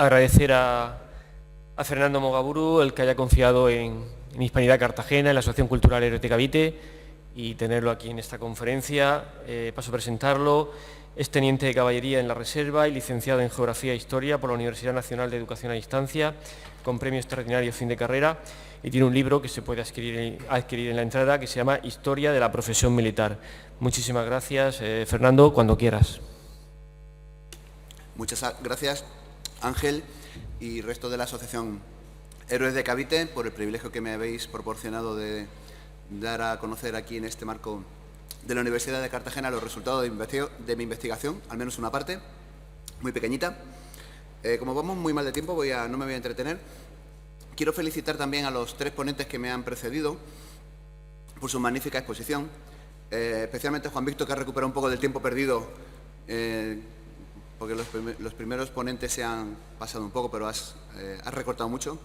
agradecer a Fernando Mogaburu el que haya confiado en Hispanidad Cartagena, en la Asociación Cultural Héroes de Cavite, y tenerlo aquí en esta conferencia. Paso a presentarlo. Es teniente de caballería en la Reserva y licenciado en Geografía e Historia por la Universidad Nacional de Educación a Distancia, con premio extraordinario fin de carrera, y tiene un libro que se puede adquirir en la entrada, que se llama Historia de la Profesión Militar. Muchísimas gracias, Fernando, cuando quieras. Muchas gracias, Ángel, y resto de la Asociación Héroes de Cavite, por el privilegio que me habéis proporcionado de dar a conocer aquí en este marco de la Universidad de Cartagena los resultados de mi investigación, al menos una parte, muy pequeñita. Como vamos muy mal de tiempo, no me voy a entretener. Quiero felicitar también a los tres ponentes que me han precedido por su magnífica exposición, especialmente a Juan Víctor, que ha recuperado un poco del tiempo perdido, porque los primeros ponentes se han pasado un poco, pero has recortado mucho.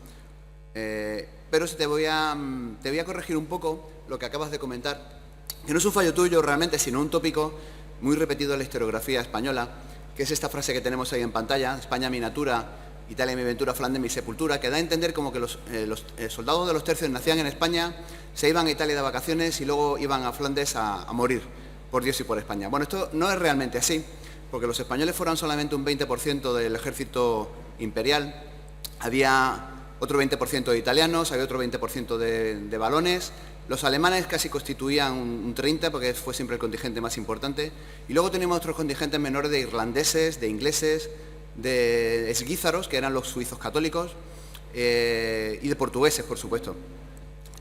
Pero te voy a corregir un poco lo que acabas de comentar, que no es un fallo tuyo realmente, sino un tópico muy repetido en la historiografía española, que es esta frase que tenemos ahí en pantalla: España mi natura, Italia mi ventura, Flandes mi sepultura, que da a entender como que los soldados de los tercios nacían en España, se iban a Italia de vacaciones y luego iban a Flandes a morir por Dios y por España. Bueno, esto no es realmente así, porque los españoles fueron solamente un 20% del ejército imperial, había otro 20% de italianos, había otro 20% de valones. Los alemanes casi constituían un 30%, porque fue siempre el contingente más importante. Y luego teníamos otros contingentes menores de irlandeses, de ingleses, de esguízaros, que eran los suizos católicos, y de portugueses, por supuesto.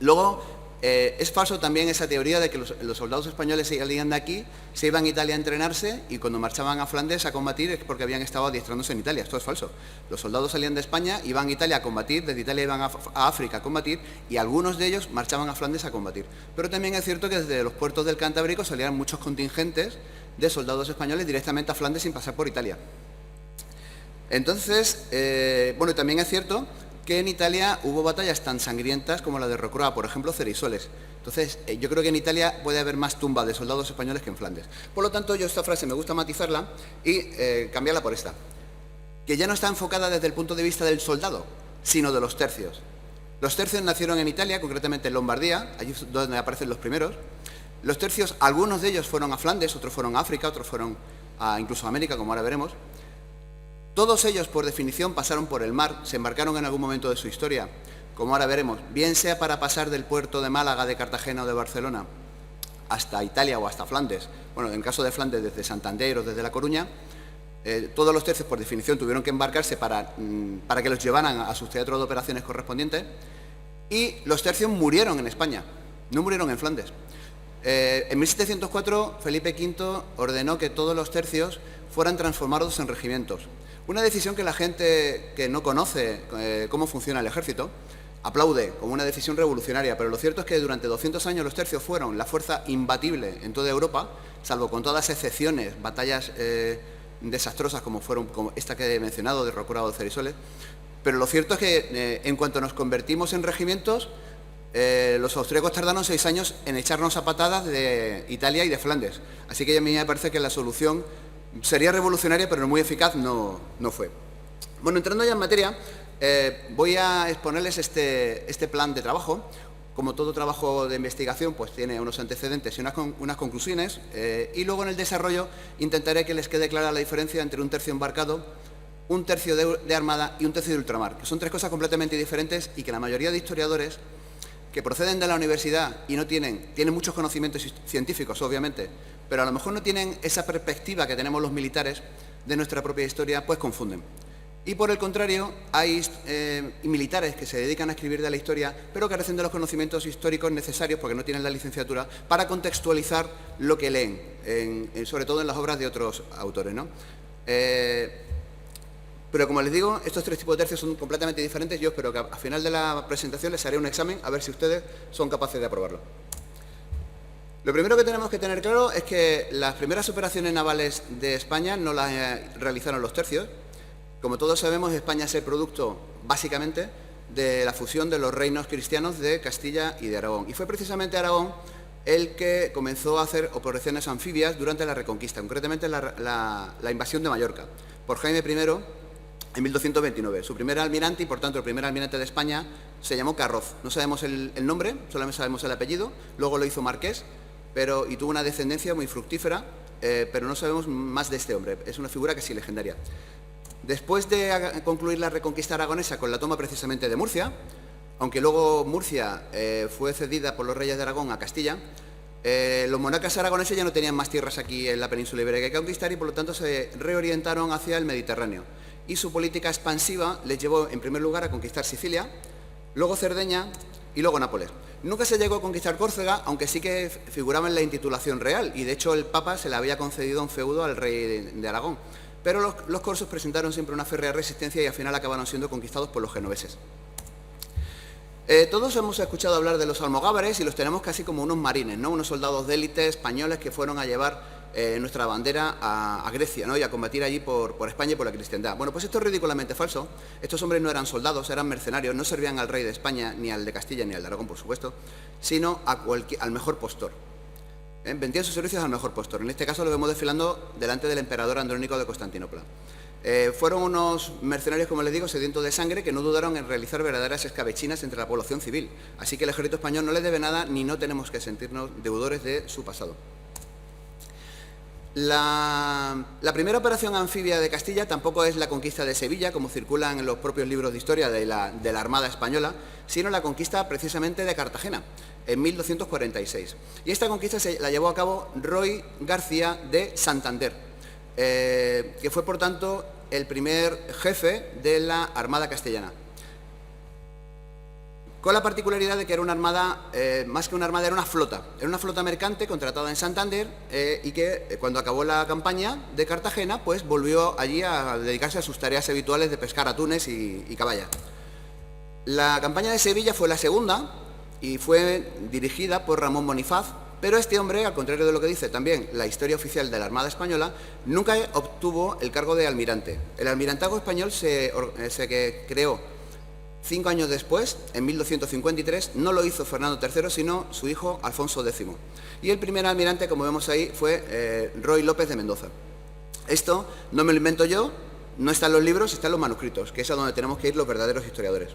Luego, es falso también esa teoría de que los soldados españoles salían de aquí, se iban a Italia a entrenarse, y cuando marchaban a Flandes a combatir es porque habían estado adiestrándose en Italia. Esto es falso. Los soldados salían de España, iban a Italia a combatir, desde Italia iban a África a combatir, y algunos de ellos marchaban a Flandes a combatir. Pero también es cierto que desde los puertos del Cantábrico salían muchos contingentes de soldados españoles directamente a Flandes sin pasar por Italia. Entonces, bueno, también es cierto que en Italia hubo batallas tan sangrientas como la de Rocroi, por ejemplo, Cerisoles. Entonces, yo creo que en Italia puede haber más tumbas de soldados españoles que en Flandes. Por lo tanto, yo esta frase me gusta matizarla y cambiarla por esta, que ya no está enfocada desde el punto de vista del soldado, sino de los tercios. Los tercios nacieron en Italia, concretamente en Lombardía, allí es donde aparecen los primeros. Los tercios, algunos de ellos fueron a Flandes, otros fueron a África, otros fueron incluso a América, como ahora veremos. Todos ellos, por definición, pasaron por el mar, se embarcaron en algún momento de su historia, como ahora veremos, bien sea para pasar del puerto de Málaga, de Cartagena o de Barcelona hasta Italia o hasta Flandes. Bueno, en el caso de Flandes, desde Santander o desde La Coruña, todos los tercios, por definición, tuvieron que embarcarse para que los llevaran a sus teatros de operaciones correspondientes, y los tercios murieron en España, no murieron en Flandes. En 1704, Felipe V ordenó que todos los tercios fueran transformados en regimientos. Una decisión que la gente que no conoce cómo funciona el ejército aplaude como una decisión revolucionaria, pero lo cierto es que durante 200 años los tercios fueron la fuerza imbatible en toda Europa, salvo con todas excepciones, batallas desastrosas como esta que he mencionado, de Rocroi o de Cerisoles. Pero lo cierto es que en cuanto nos convertimos en regimientos, los austríacos tardaron 6 años en echarnos a patadas de Italia y de Flandes. Así que a mí me parece que la solución sería revolucionaria, pero muy eficaz no fue. Bueno, entrando ya en materia, voy a exponerles este plan de trabajo. Como todo trabajo de investigación, pues tiene unos antecedentes y unas conclusiones, y luego en el desarrollo intentaré que les quede clara la diferencia entre un tercio embarcado, un tercio de armada y un tercio de ultramar, que son tres cosas completamente diferentes y que la mayoría de historiadores que proceden de la universidad y no tienen muchos conocimientos científicos, obviamente, pero a lo mejor no tienen esa perspectiva que tenemos los militares de nuestra propia historia, pues confunden. Y por el contrario, hay militares que se dedican a escribir de la historia, pero carecen de los conocimientos históricos necesarios, porque no tienen la licenciatura, para contextualizar lo que leen, sobre todo en las obras de otros autores, ¿no? Pero como les digo, estos tres tipos de tercios son completamente diferentes. Yo espero que al final de la presentación les haré un examen a ver si ustedes son capaces de aprobarlo. Lo primero que tenemos que tener claro es que las primeras operaciones navales de España no las realizaron los tercios. Como todos sabemos, España es el producto, básicamente, de la fusión de los reinos cristianos de Castilla y de Aragón. Y fue precisamente Aragón el que comenzó a hacer operaciones anfibias durante la Reconquista, concretamente la invasión de Mallorca, por Jaime I, en 1229. Su primer almirante, y por tanto el primer almirante de España, se llamó Carroz. No sabemos el nombre, solamente sabemos el apellido. Luego lo hizo marqués, y tuvo una descendencia muy fructífera, pero no sabemos más de este hombre. Es una figura casi legendaria. Después de concluir la reconquista aragonesa con la toma precisamente de Murcia, aunque luego Murcia fue cedida por los reyes de Aragón a Castilla, los monarcas aragoneses ya no tenían más tierras aquí en la península ibérica que conquistar y por lo tanto se reorientaron hacia el Mediterráneo. Y su política expansiva les llevó en primer lugar a conquistar Sicilia, luego Cerdeña y luego Nápoles. Nunca se llegó a conquistar Córcega, aunque sí que figuraba en la intitulación real, y de hecho el Papa se le había concedido un feudo al rey de Aragón. Pero los corsos presentaron siempre una férrea resistencia y al final acabaron siendo conquistados por los genoveses. Todos hemos escuchado hablar de los almogávares y los tenemos casi como unos marines, ¿no? Unos soldados de élite españoles que fueron a llevar nuestra bandera a Grecia, ¿no? Y a combatir allí por España y por la cristiandad. Bueno, pues esto es ridículamente falso. Estos hombres no eran soldados, eran mercenarios, no servían al rey de España, ni al de Castilla, ni al de Aragón, por supuesto, sino al mejor postor. Vendían sus servicios al mejor postor. En este caso lo vemos desfilando delante del emperador Andrónico de Constantinopla. Fueron unos mercenarios, como les digo, sedientos de sangre, que no dudaron en realizar verdaderas escabechinas entre la población civil. Así que el ejército español no les debe nada, ni no tenemos que sentirnos deudores de su pasado. La primera operación anfibia de Castilla tampoco es la conquista de Sevilla, como circulan en los propios libros de historia de la Armada Española, sino la conquista precisamente de Cartagena, en 1246. Y esta conquista se la llevó a cabo Roy García de Santander, que fue, por tanto, el primer jefe de la Armada castellana. Con la particularidad de que era una armada, más que una armada, era una flota mercante contratada en Santander y que cuando acabó la campaña de Cartagena, pues volvió allí a dedicarse a sus tareas habituales de pescar atunes y caballas. La campaña de Sevilla fue la segunda y fue dirigida por Ramón Bonifaz, pero este hombre, al contrario de lo que dice también la historia oficial de la Armada Española, nunca obtuvo el cargo de almirante. El almirantazgo español se creó 5 años después, en 1253, no lo hizo Fernando III, sino su hijo Alfonso X. Y el primer almirante, como vemos ahí, fue Roy López de Mendoza. Esto no me lo invento yo, no está en los libros, está en los manuscritos, que es a donde tenemos que ir los verdaderos historiadores.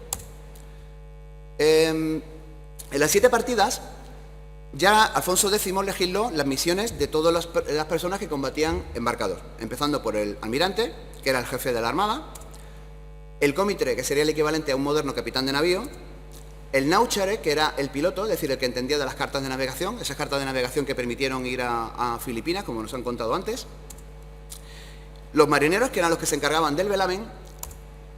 En las 7 partidas, ya Alfonso X legisló las misiones de todas las personas que combatían embarcados, empezando por el almirante, que era el jefe de la Armada, el comitre, que sería el equivalente a un moderno capitán de navío, el náuchare, que era el piloto, es decir, el que entendía de las cartas de navegación, esas cartas de navegación que permitieron ir a Filipinas, como nos han contado antes, los marineros, que eran los que se encargaban del velamen,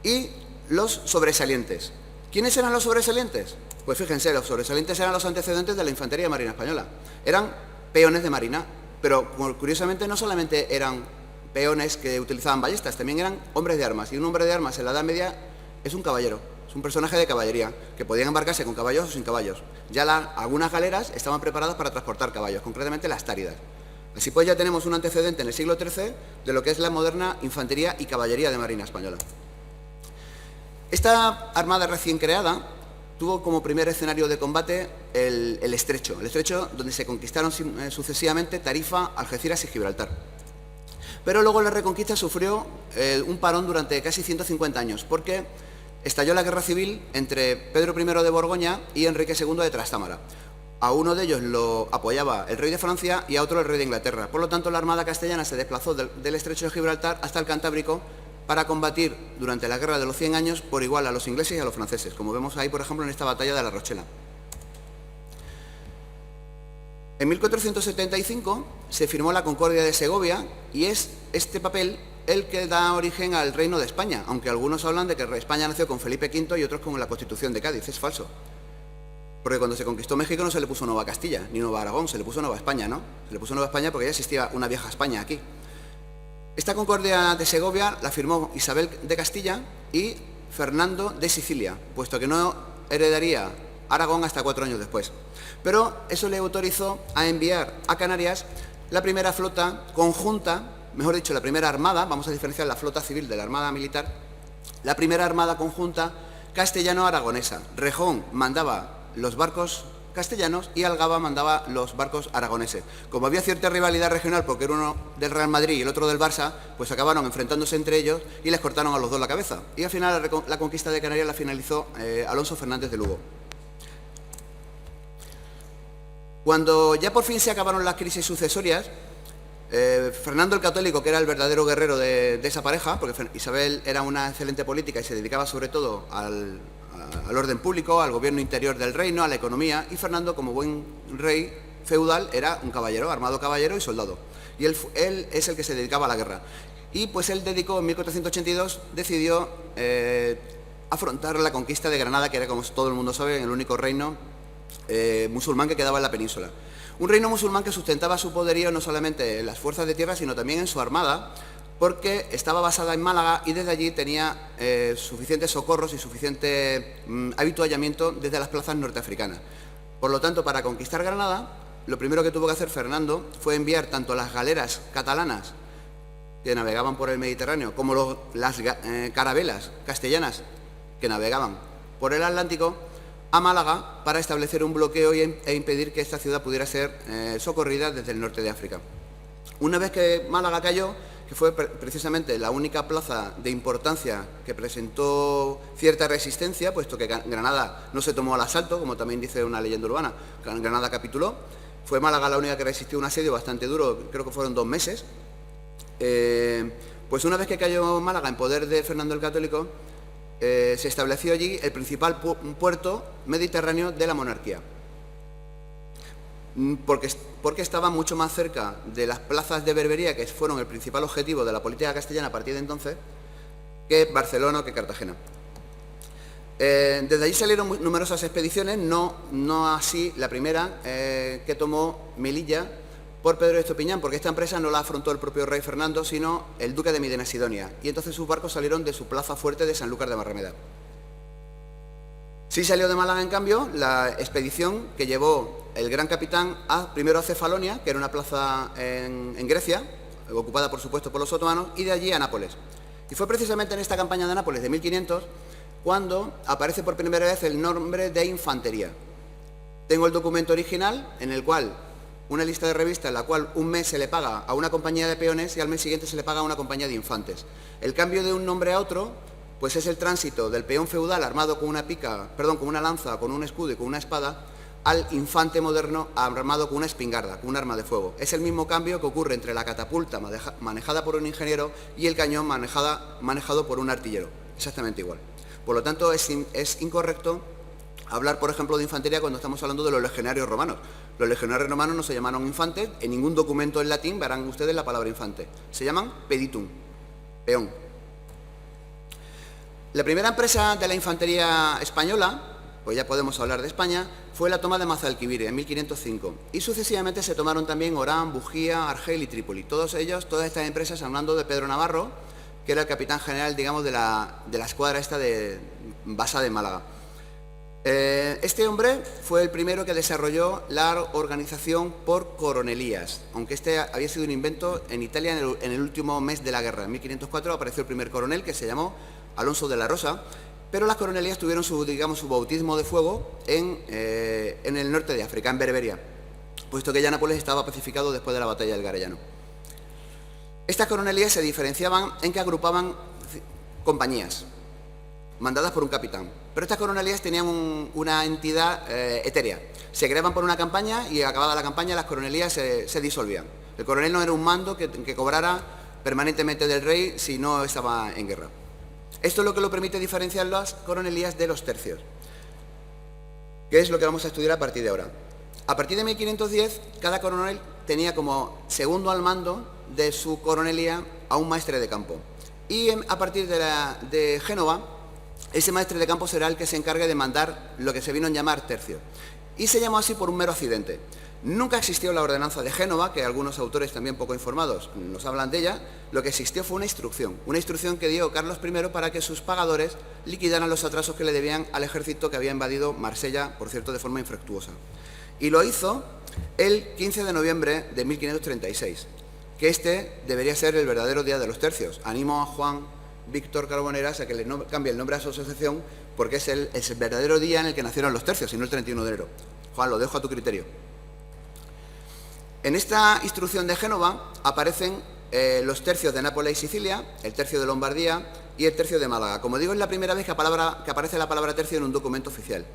y los sobresalientes. ¿Quiénes eran los sobresalientes? Pues fíjense, los sobresalientes eran los antecedentes de la infantería marina española. Eran peones de marina, pero curiosamente no solamente eran peones que utilizaban ballestas, también eran hombres de armas. Y un hombre de armas en la Edad Media es un caballero, es un personaje de caballería, que podían embarcarse con caballos o sin caballos. Ya algunas galeras estaban preparadas para transportar caballos, concretamente las táridas. Así pues ya tenemos un antecedente en el siglo XIII de lo que es la moderna infantería y caballería de marina española. Esta armada recién creada tuvo como primer escenario de combate el estrecho donde se conquistaron sucesivamente Tarifa, Algeciras y Gibraltar. Pero luego la Reconquista sufrió un parón durante casi 150 años, porque estalló la guerra civil entre Pedro I de Borgoña y Enrique II de Trastámara. A uno de ellos lo apoyaba el rey de Francia y a otro el rey de Inglaterra. Por lo tanto, la Armada castellana se desplazó del estrecho de Gibraltar hasta el Cantábrico para combatir durante la Guerra de los 100 años por igual a los ingleses y a los franceses, como vemos ahí, por ejemplo, en esta batalla de La Rochela. En 1475 se firmó la Concordia de Segovia y es este papel el que da origen al Reino de España, aunque algunos hablan de que España nació con Felipe V y otros con la Constitución de Cádiz. Es falso. Porque cuando se conquistó México no se le puso Nueva Castilla, ni Nueva Aragón, se le puso Nueva España, ¿no? Se le puso Nueva España porque ya existía una vieja España aquí. Esta Concordia de Segovia la firmó Isabel de Castilla y Fernando de Sicilia, puesto que no heredaría Aragón hasta 4 años después. Pero eso le autorizó a enviar a Canarias la primera flota conjunta, mejor dicho, la primera armada, vamos a diferenciar la flota civil de la armada militar, la primera armada conjunta castellano-aragonesa. Rejón mandaba los barcos castellanos y Algaba mandaba los barcos aragoneses. Como había cierta rivalidad regional, porque era uno del Real Madrid y el otro del Barça, pues acabaron enfrentándose entre ellos y les cortaron a los dos la cabeza. Y al final la conquista de Canarias la finalizó Alonso Fernández de Lugo. Cuando ya por fin se acabaron las crisis sucesorias, Fernando el Católico, que era el verdadero guerrero de esa pareja, porque Isabel era una excelente política y se dedicaba sobre todo al orden público, al gobierno interior del reino, a la economía, y Fernando, como buen rey feudal, era un caballero, armado caballero y soldado. Y él es el que se dedicaba a la guerra. Y pues él dedicó, en 1482, decidió afrontar la conquista de Granada, que era, como todo el mundo sabe, el único reino musulmán que quedaba en la península. Un reino musulmán que sustentaba su poderío no solamente en las fuerzas de tierra, sino también en su armada, porque estaba basada en Málaga y desde allí tenía suficientes socorros y suficiente habituallamiento desde las plazas norteafricanas. Por lo tanto, para conquistar Granada, lo primero que tuvo que hacer Fernando fue enviar tanto las galeras catalanas que navegaban por el Mediterráneo como las carabelas castellanas que navegaban por el Atlántico a Málaga para establecer un bloqueo e impedir que esta ciudad pudiera ser socorrida desde el norte de África. Una vez que Málaga cayó, que fue precisamente la única plaza de importancia que presentó cierta resistencia, puesto que Granada no se tomó al asalto, como también dice una leyenda urbana, Granada capituló, fue Málaga la única que resistió un asedio bastante duro, creo que fueron 2 meses. Pues una vez que cayó Málaga en poder de Fernando el Católico, se estableció allí el principal puerto mediterráneo de la monarquía, porque estaba mucho más cerca de las plazas de Berbería, que fueron el principal objetivo de la política castellana a partir de entonces, que Barcelona o que Cartagena. Desde allí salieron numerosas expediciones, no así la primera que tomó Melilla por Pedro de Estopiñán, porque esta empresa no la afrontó el propio rey Fernando, sino el duque de Medina Sidonia, y entonces sus barcos salieron de su plaza fuerte de Sanlúcar de Barrameda. Sí salió de Málaga, en cambio, la expedición que llevó el gran capitán primero a Cefalonia, que era una plaza en Grecia, ocupada por supuesto por los otomanos, y de allí a Nápoles. Y fue precisamente en esta campaña de Nápoles de 1500 cuando aparece por primera vez el nombre de infantería. Tengo el documento original en el cual una lista de revistas en la cual un mes se le paga a una compañía de peones y al mes siguiente se le paga a una compañía de infantes. El cambio de un nombre a otro, pues es el tránsito del peón feudal armado con con una lanza, con un escudo y con una espada, al infante moderno armado con una espingarda, con un arma de fuego. Es el mismo cambio que ocurre entre la catapulta manejada por un ingeniero y el cañón manejado por un artillero. Exactamente igual. Por lo tanto, es incorrecto hablar, por ejemplo, de infantería cuando estamos hablando de los legionarios romanos. Los legionarios romanos no se llamaron infantes, en ningún documento en latín verán ustedes la palabra infante. Se llaman peditum, peón. La primera empresa de la infantería española, pues ya podemos hablar de España, fue la toma de Mazalquivir en 1505. Y sucesivamente se tomaron también Orán, Bujía, Argel y Trípoli. Todas estas empresas, hablando de Pedro Navarro, que era el capitán general, digamos, de la escuadra esta basada en Málaga. Este hombre fue el primero que desarrolló la organización por coronelías, aunque este había sido un invento en Italia en el último mes de la guerra. En 1504 apareció el primer coronel, que se llamó Alonso de la Rosa, pero las coronelías tuvieron su bautismo de fuego en el norte de África, en Berberia, puesto que ya Nápoles estaba pacificado después de la batalla del Garellano. Estas coronelías se diferenciaban en que agrupaban compañías mandadas por un capitán, pero estas coronelías tenían una entidad etérea. Se creaban por una campaña y acabada la campaña las coronelías se disolvían. El coronel no era un mando que cobrara permanentemente del rey si no estaba en guerra. Esto es lo que lo permite diferenciar las coronelías de los tercios, que es lo que vamos a estudiar a partir de ahora. A partir de 1510, cada coronel tenía como segundo al mando de su coronelía a un maestre de campo. Y a partir de Génova, ese maestre de campo será el que se encargue de mandar lo que se vino a llamar tercio. Y se llamó así por un mero accidente. Nunca existió la ordenanza de Génova, que algunos autores también poco informados nos hablan de ella. Lo que existió fue una instrucción que dio Carlos I para que sus pagadores liquidaran los atrasos que le debían al ejército que había invadido Marsella, por cierto, de forma infructuosa. Y lo hizo el 15 de noviembre de 1536, que este debería ser el verdadero Día de los Tercios. Animo a Juan Víctor Carboneras a que le cambie el nombre a su asociación, porque es el verdadero día en el que nacieron los tercios, y no el 31 de enero. Juan, lo dejo a tu criterio. En esta instrucción de Génova aparecen los tercios de Nápoles y Sicilia, el tercio de Lombardía y el tercio de Málaga. Como digo, es la primera vez que aparece la palabra tercio en un documento oficial.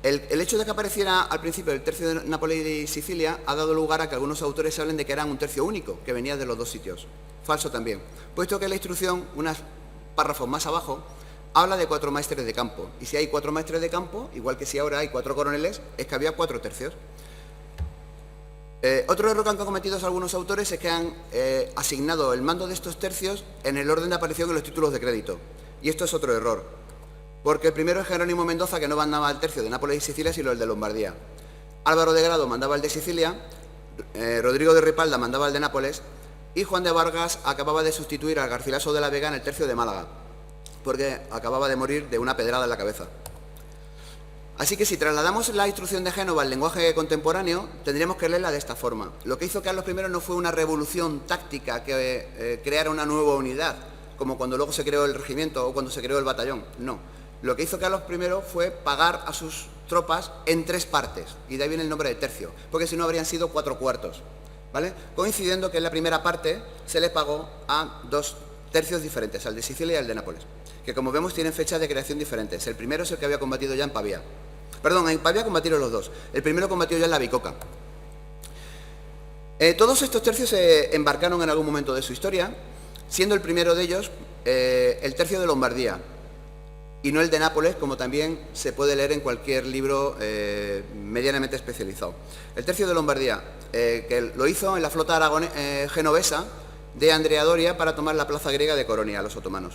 El hecho de que apareciera al principio el tercio de Nápoles y Sicilia ha dado lugar a que algunos autores hablen de que eran un tercio único, que venía de los dos sitios. Falso también, puesto que la instrucción, unos párrafos más abajo, habla de 4 maestres de campo. Y si hay 4 maestres de campo, igual que si ahora hay 4 coroneles, es que había 4 tercios. Otro error que han cometido algunos autores es que han asignado el mando de estos tercios en el orden de aparición en los títulos de crédito. Y esto es otro error, porque el primero es Jerónimo Mendoza, que no mandaba el tercio de Nápoles y Sicilia, sino el de Lombardía. Álvaro de Grado mandaba el de Sicilia, Rodrigo de Ripalda mandaba el de Nápoles, y Juan de Vargas acababa de sustituir a Garcilaso de la Vega en el tercio de Málaga, porque acababa de morir de una pedrada en la cabeza. Así que si trasladamos la instrucción de Génova al lenguaje contemporáneo, tendríamos que leerla de esta forma. Lo que hizo Carlos I no fue una revolución táctica que creara una nueva unidad, como cuando luego se creó el regimiento o cuando se creó el batallón. No. Lo que hizo Carlos I fue pagar a sus tropas en 3 partes, y de ahí viene el nombre de tercio, porque si no habrían sido 4 cuartos, ¿vale? Coincidiendo que en la primera parte se le pagó a 2 tercios diferentes, al de Sicilia y al de Nápoles, que como vemos tienen fechas de creación diferentes. El primero es el que había combatido ya en Pavía. Perdón, en Pavía combatieron los 2. El primero combatió ya en la Bicoca. Todos estos tercios se embarcaron en algún momento de su historia, siendo el primero de ellos el tercio de Lombardía, y no el de Nápoles, como también se puede leer en cualquier libro medianamente especializado. El tercio de Lombardía, que lo hizo en la flota genovesa de Andrea Doria para tomar la plaza griega de Coronia a los otomanos.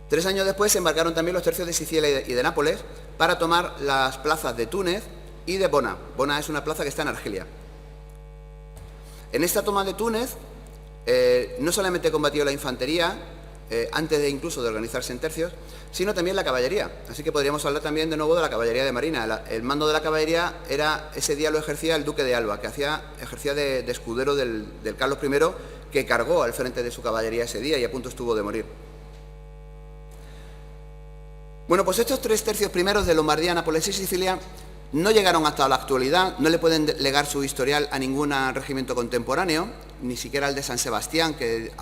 3 años después se embarcaron también los tercios de Sicilia y de Nápoles para tomar las plazas de Túnez y de Bona. Bona es una plaza que está en Argelia. En esta toma de Túnez no solamente combatió la infantería, antes de incluso de organizarse en tercios, sino también la caballería. Así que podríamos hablar también de nuevo de la caballería de marina. El mando de la caballería ese día lo ejercía el duque de Alba, que ejercía de escudero del Carlos I, que cargó al frente de su caballería ese día y a punto estuvo de morir. Bueno, pues estos 3 tercios primeros de Lombardía, Nápoles y Sicilia no llegaron hasta la actualidad, no le pueden legar su historial a ningún regimiento contemporáneo, ni siquiera al de San Sebastián, que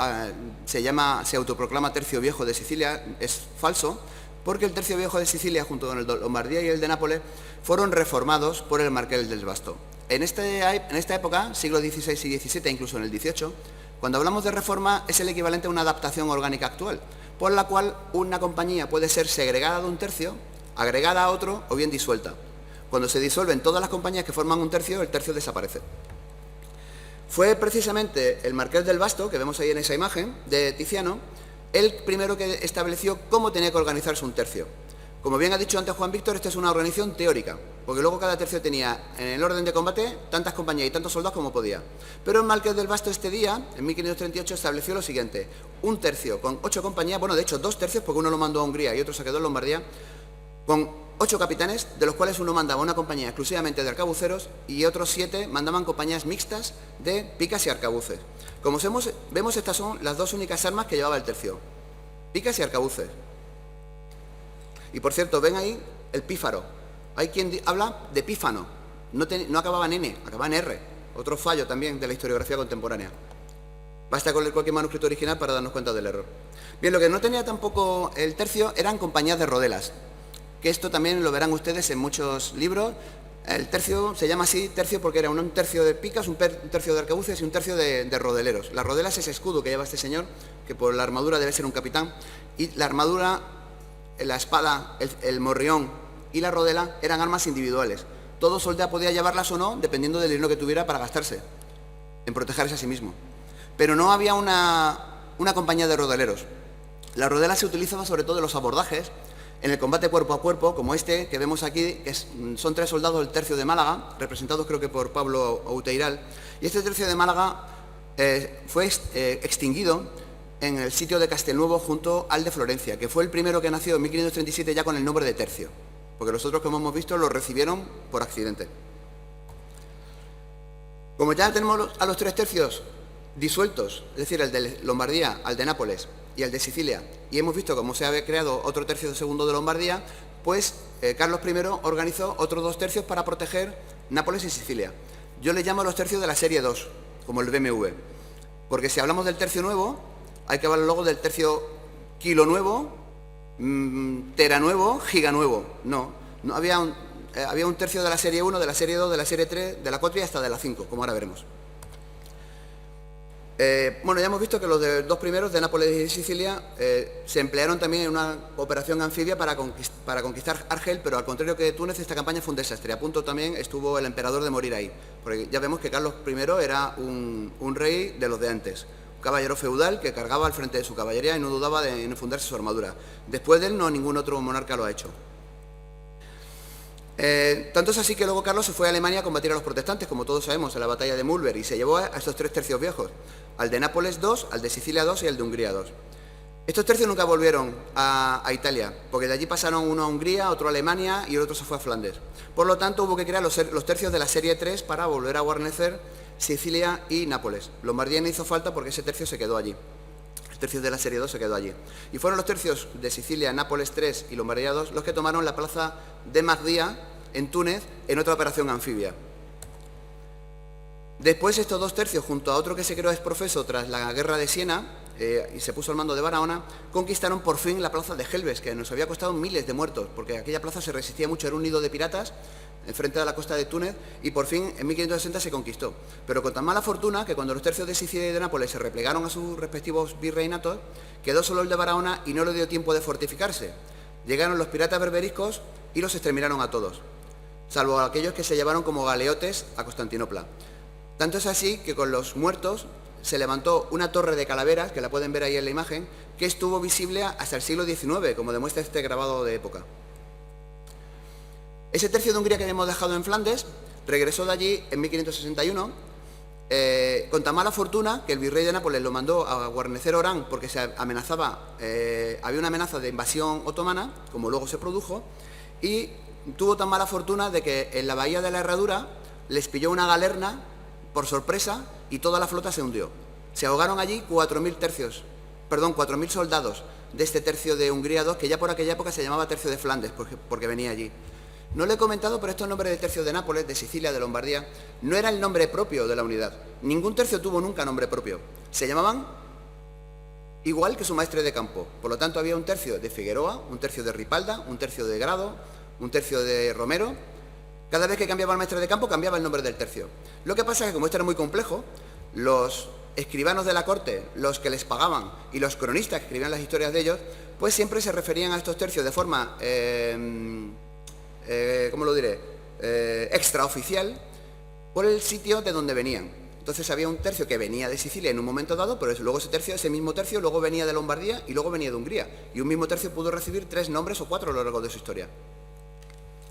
se autoproclama tercio viejo de Sicilia. Es falso, porque el tercio viejo de Sicilia, junto con el de Lombardía y el de Nápoles, fueron reformados por el Marqués del Basto. En esta época, siglo XVI y XVII, incluso en el XVIII, cuando hablamos de reforma es el equivalente a una adaptación orgánica actual, por la cual una compañía puede ser segregada de un tercio, agregada a otro o bien disuelta. Cuando se disuelven todas las compañías que forman un tercio, el tercio desaparece. Fue precisamente el Marqués del Basto, que vemos ahí en esa imagen, de Tiziano, el primero que estableció cómo tenía que organizarse un tercio. Como bien ha dicho antes Juan Víctor, esta es una organización teórica, porque luego cada tercio tenía en el orden de combate tantas compañías y tantos soldados como podía. Pero el Marqués del Basto este día, en 1538, estableció lo siguiente: un tercio con 8 compañías, bueno, de hecho 2 tercios, porque uno lo mandó a Hungría y otro se quedó en Lombardía, con 8 capitanes, de los cuales uno mandaba una compañía exclusivamente de arcabuceros y otros 7 mandaban compañías mixtas de picas y arcabuces. Como vemos, estas son las 2 únicas armas que llevaba el tercio: picas y arcabuces. Y por cierto, ven ahí el pífaro. Hay quien habla de pífano, no acababa en N, acababa en R. Otro fallo también de la historiografía contemporánea. Basta con leer cualquier manuscrito original para darnos cuenta del error. Bien, lo que no tenía tampoco el tercio eran compañías de rodelas, que esto también lo verán ustedes en muchos libros. El tercio se llama así tercio porque era un tercio de picas, un tercio de arcabuces y un tercio de rodeleros. La rodela es ese escudo que lleva este señor, que por la armadura debe ser un capitán, y la armadura, la espada, el morrión y la rodela eran armas individuales. Todo soldado podía llevarlas o no, dependiendo del dinero que tuviera para gastarse en protegerse a sí mismo. Pero no había una compañía de rodeleros. La rodela se utilizaba sobre todo en los abordajes, en el combate cuerpo a cuerpo, como este que vemos aquí, que son 3 soldados del tercio de Málaga, representados creo que por Pablo Outeiral. Y este tercio de Málaga fue extinguido en el sitio de Castelnuovo junto al de Florencia, que fue el primero que nació en 1537 ya con el nombre de tercio, porque los otros, como hemos visto, lo recibieron por accidente. Como ya tenemos a los 3 tercios disueltos, es decir, el de Lombardía, al de Nápoles y el de Sicilia, y hemos visto cómo se había creado otro tercio segundo de Lombardía, pues Carlos I organizó otros 2 tercios para proteger Nápoles y Sicilia. Yo les llamo los tercios de la serie 2, como el BMW, porque si hablamos del tercio nuevo, hay que hablar luego del tercio kilo nuevo, tera nuevo, giga nuevo. No había un tercio de la serie 1, de la serie 2, de la serie 3, de la 4 y hasta de la 5, como ahora veremos. Bueno, ya hemos visto que los 2 primeros, de Nápoles y Sicilia, se emplearon también en una operación anfibia para conquistar Argel, pero al contrario que de Túnez, esta campaña fue un desastre. A punto también estuvo el emperador de morir ahí, porque ya vemos que Carlos I era un rey de los de antes, un caballero feudal que cargaba al frente de su caballería y no dudaba en fundarse su armadura. Después de él, ningún otro monarca lo ha hecho. Tanto es así que luego Carlos se fue a Alemania a combatir a los protestantes, como todos sabemos, en la batalla de Mulberg, y se llevó a estos 3 tercios viejos, al de Nápoles 2, al de Sicilia 2 y al de Hungría 2. Estos tercios nunca volvieron a Italia, porque de allí pasaron uno a Hungría, otro a Alemania y el otro se fue a Flandes. Por lo tanto, hubo que crear los tercios de la serie 3 para volver a guarnecer Sicilia y Nápoles. Lombardía no hizo falta porque ese tercio se quedó allí. El tercio de la serie 2 se quedó allí. Y fueron los tercios de Sicilia, Nápoles 3 y Lombardía 2 los que tomaron la plaza de Magdía, en Túnez, en otra operación anfibia. Después estos 2 tercios, junto a otro que se creó exprofeso tras la guerra de Siena, y se puso al mando de Barahona, conquistaron por fin la plaza de Gelbes, que nos había costado miles de muertos, porque aquella plaza se resistía mucho, era un nido de piratas, enfrente de la costa de Túnez, y por fin en 1560 se conquistó. Pero con tan mala fortuna que cuando los tercios de Sicilia y de Nápoles se replegaron a sus respectivos virreinatos, quedó solo el de Barahona y no le dio tiempo de fortificarse. Llegaron los piratas berberiscos y los exterminaron a todos, salvo a aquellos que se llevaron como galeotes a Constantinopla. Tanto es así que con los muertos se levantó una torre de calaveras, que la pueden ver ahí en la imagen, que estuvo visible hasta el siglo XIX, como demuestra este grabado de época. Ese tercio de Hungría que habíamos dejado en Flandes regresó de allí en 1561, con tan mala fortuna que el virrey de Nápoles lo mandó a guarnecer Orán porque se amenazaba, había una amenaza de invasión otomana, como luego se produjo, y tuvo tan mala fortuna de que en la bahía de la Herradura les pilló una galerna por sorpresa y toda la flota se hundió. Se ahogaron allí 4.000 soldados de este tercio de Hungría II, que ya por aquella época se llamaba tercio de Flandes, porque venía allí. No le he comentado, pero estos nombres del tercio de Nápoles, de Sicilia, de Lombardía, no era el nombre propio de la unidad. Ningún tercio tuvo nunca nombre propio. Se llamaban igual que su maestre de campo. Por lo tanto, había un tercio de Figueroa, un tercio de Ripalda, un tercio de Grado, un tercio de Romero. Cada vez que cambiaba el maestre de campo, cambiaba el nombre del tercio. Lo que pasa es que, como esto era muy complejo, los escribanos de la corte, los que les pagaban, y los cronistas que escribían las historias de ellos, pues siempre se referían a estos tercios de forma, ¿cómo lo diré?, extraoficial, por el sitio de donde venían. Entonces había un tercio que venía de Sicilia en un momento dado, pero luego ese mismo tercio, luego venía de Lombardía y luego venía de Hungría. Y un mismo tercio pudo recibir 3 nombres o 4 a lo largo de su historia.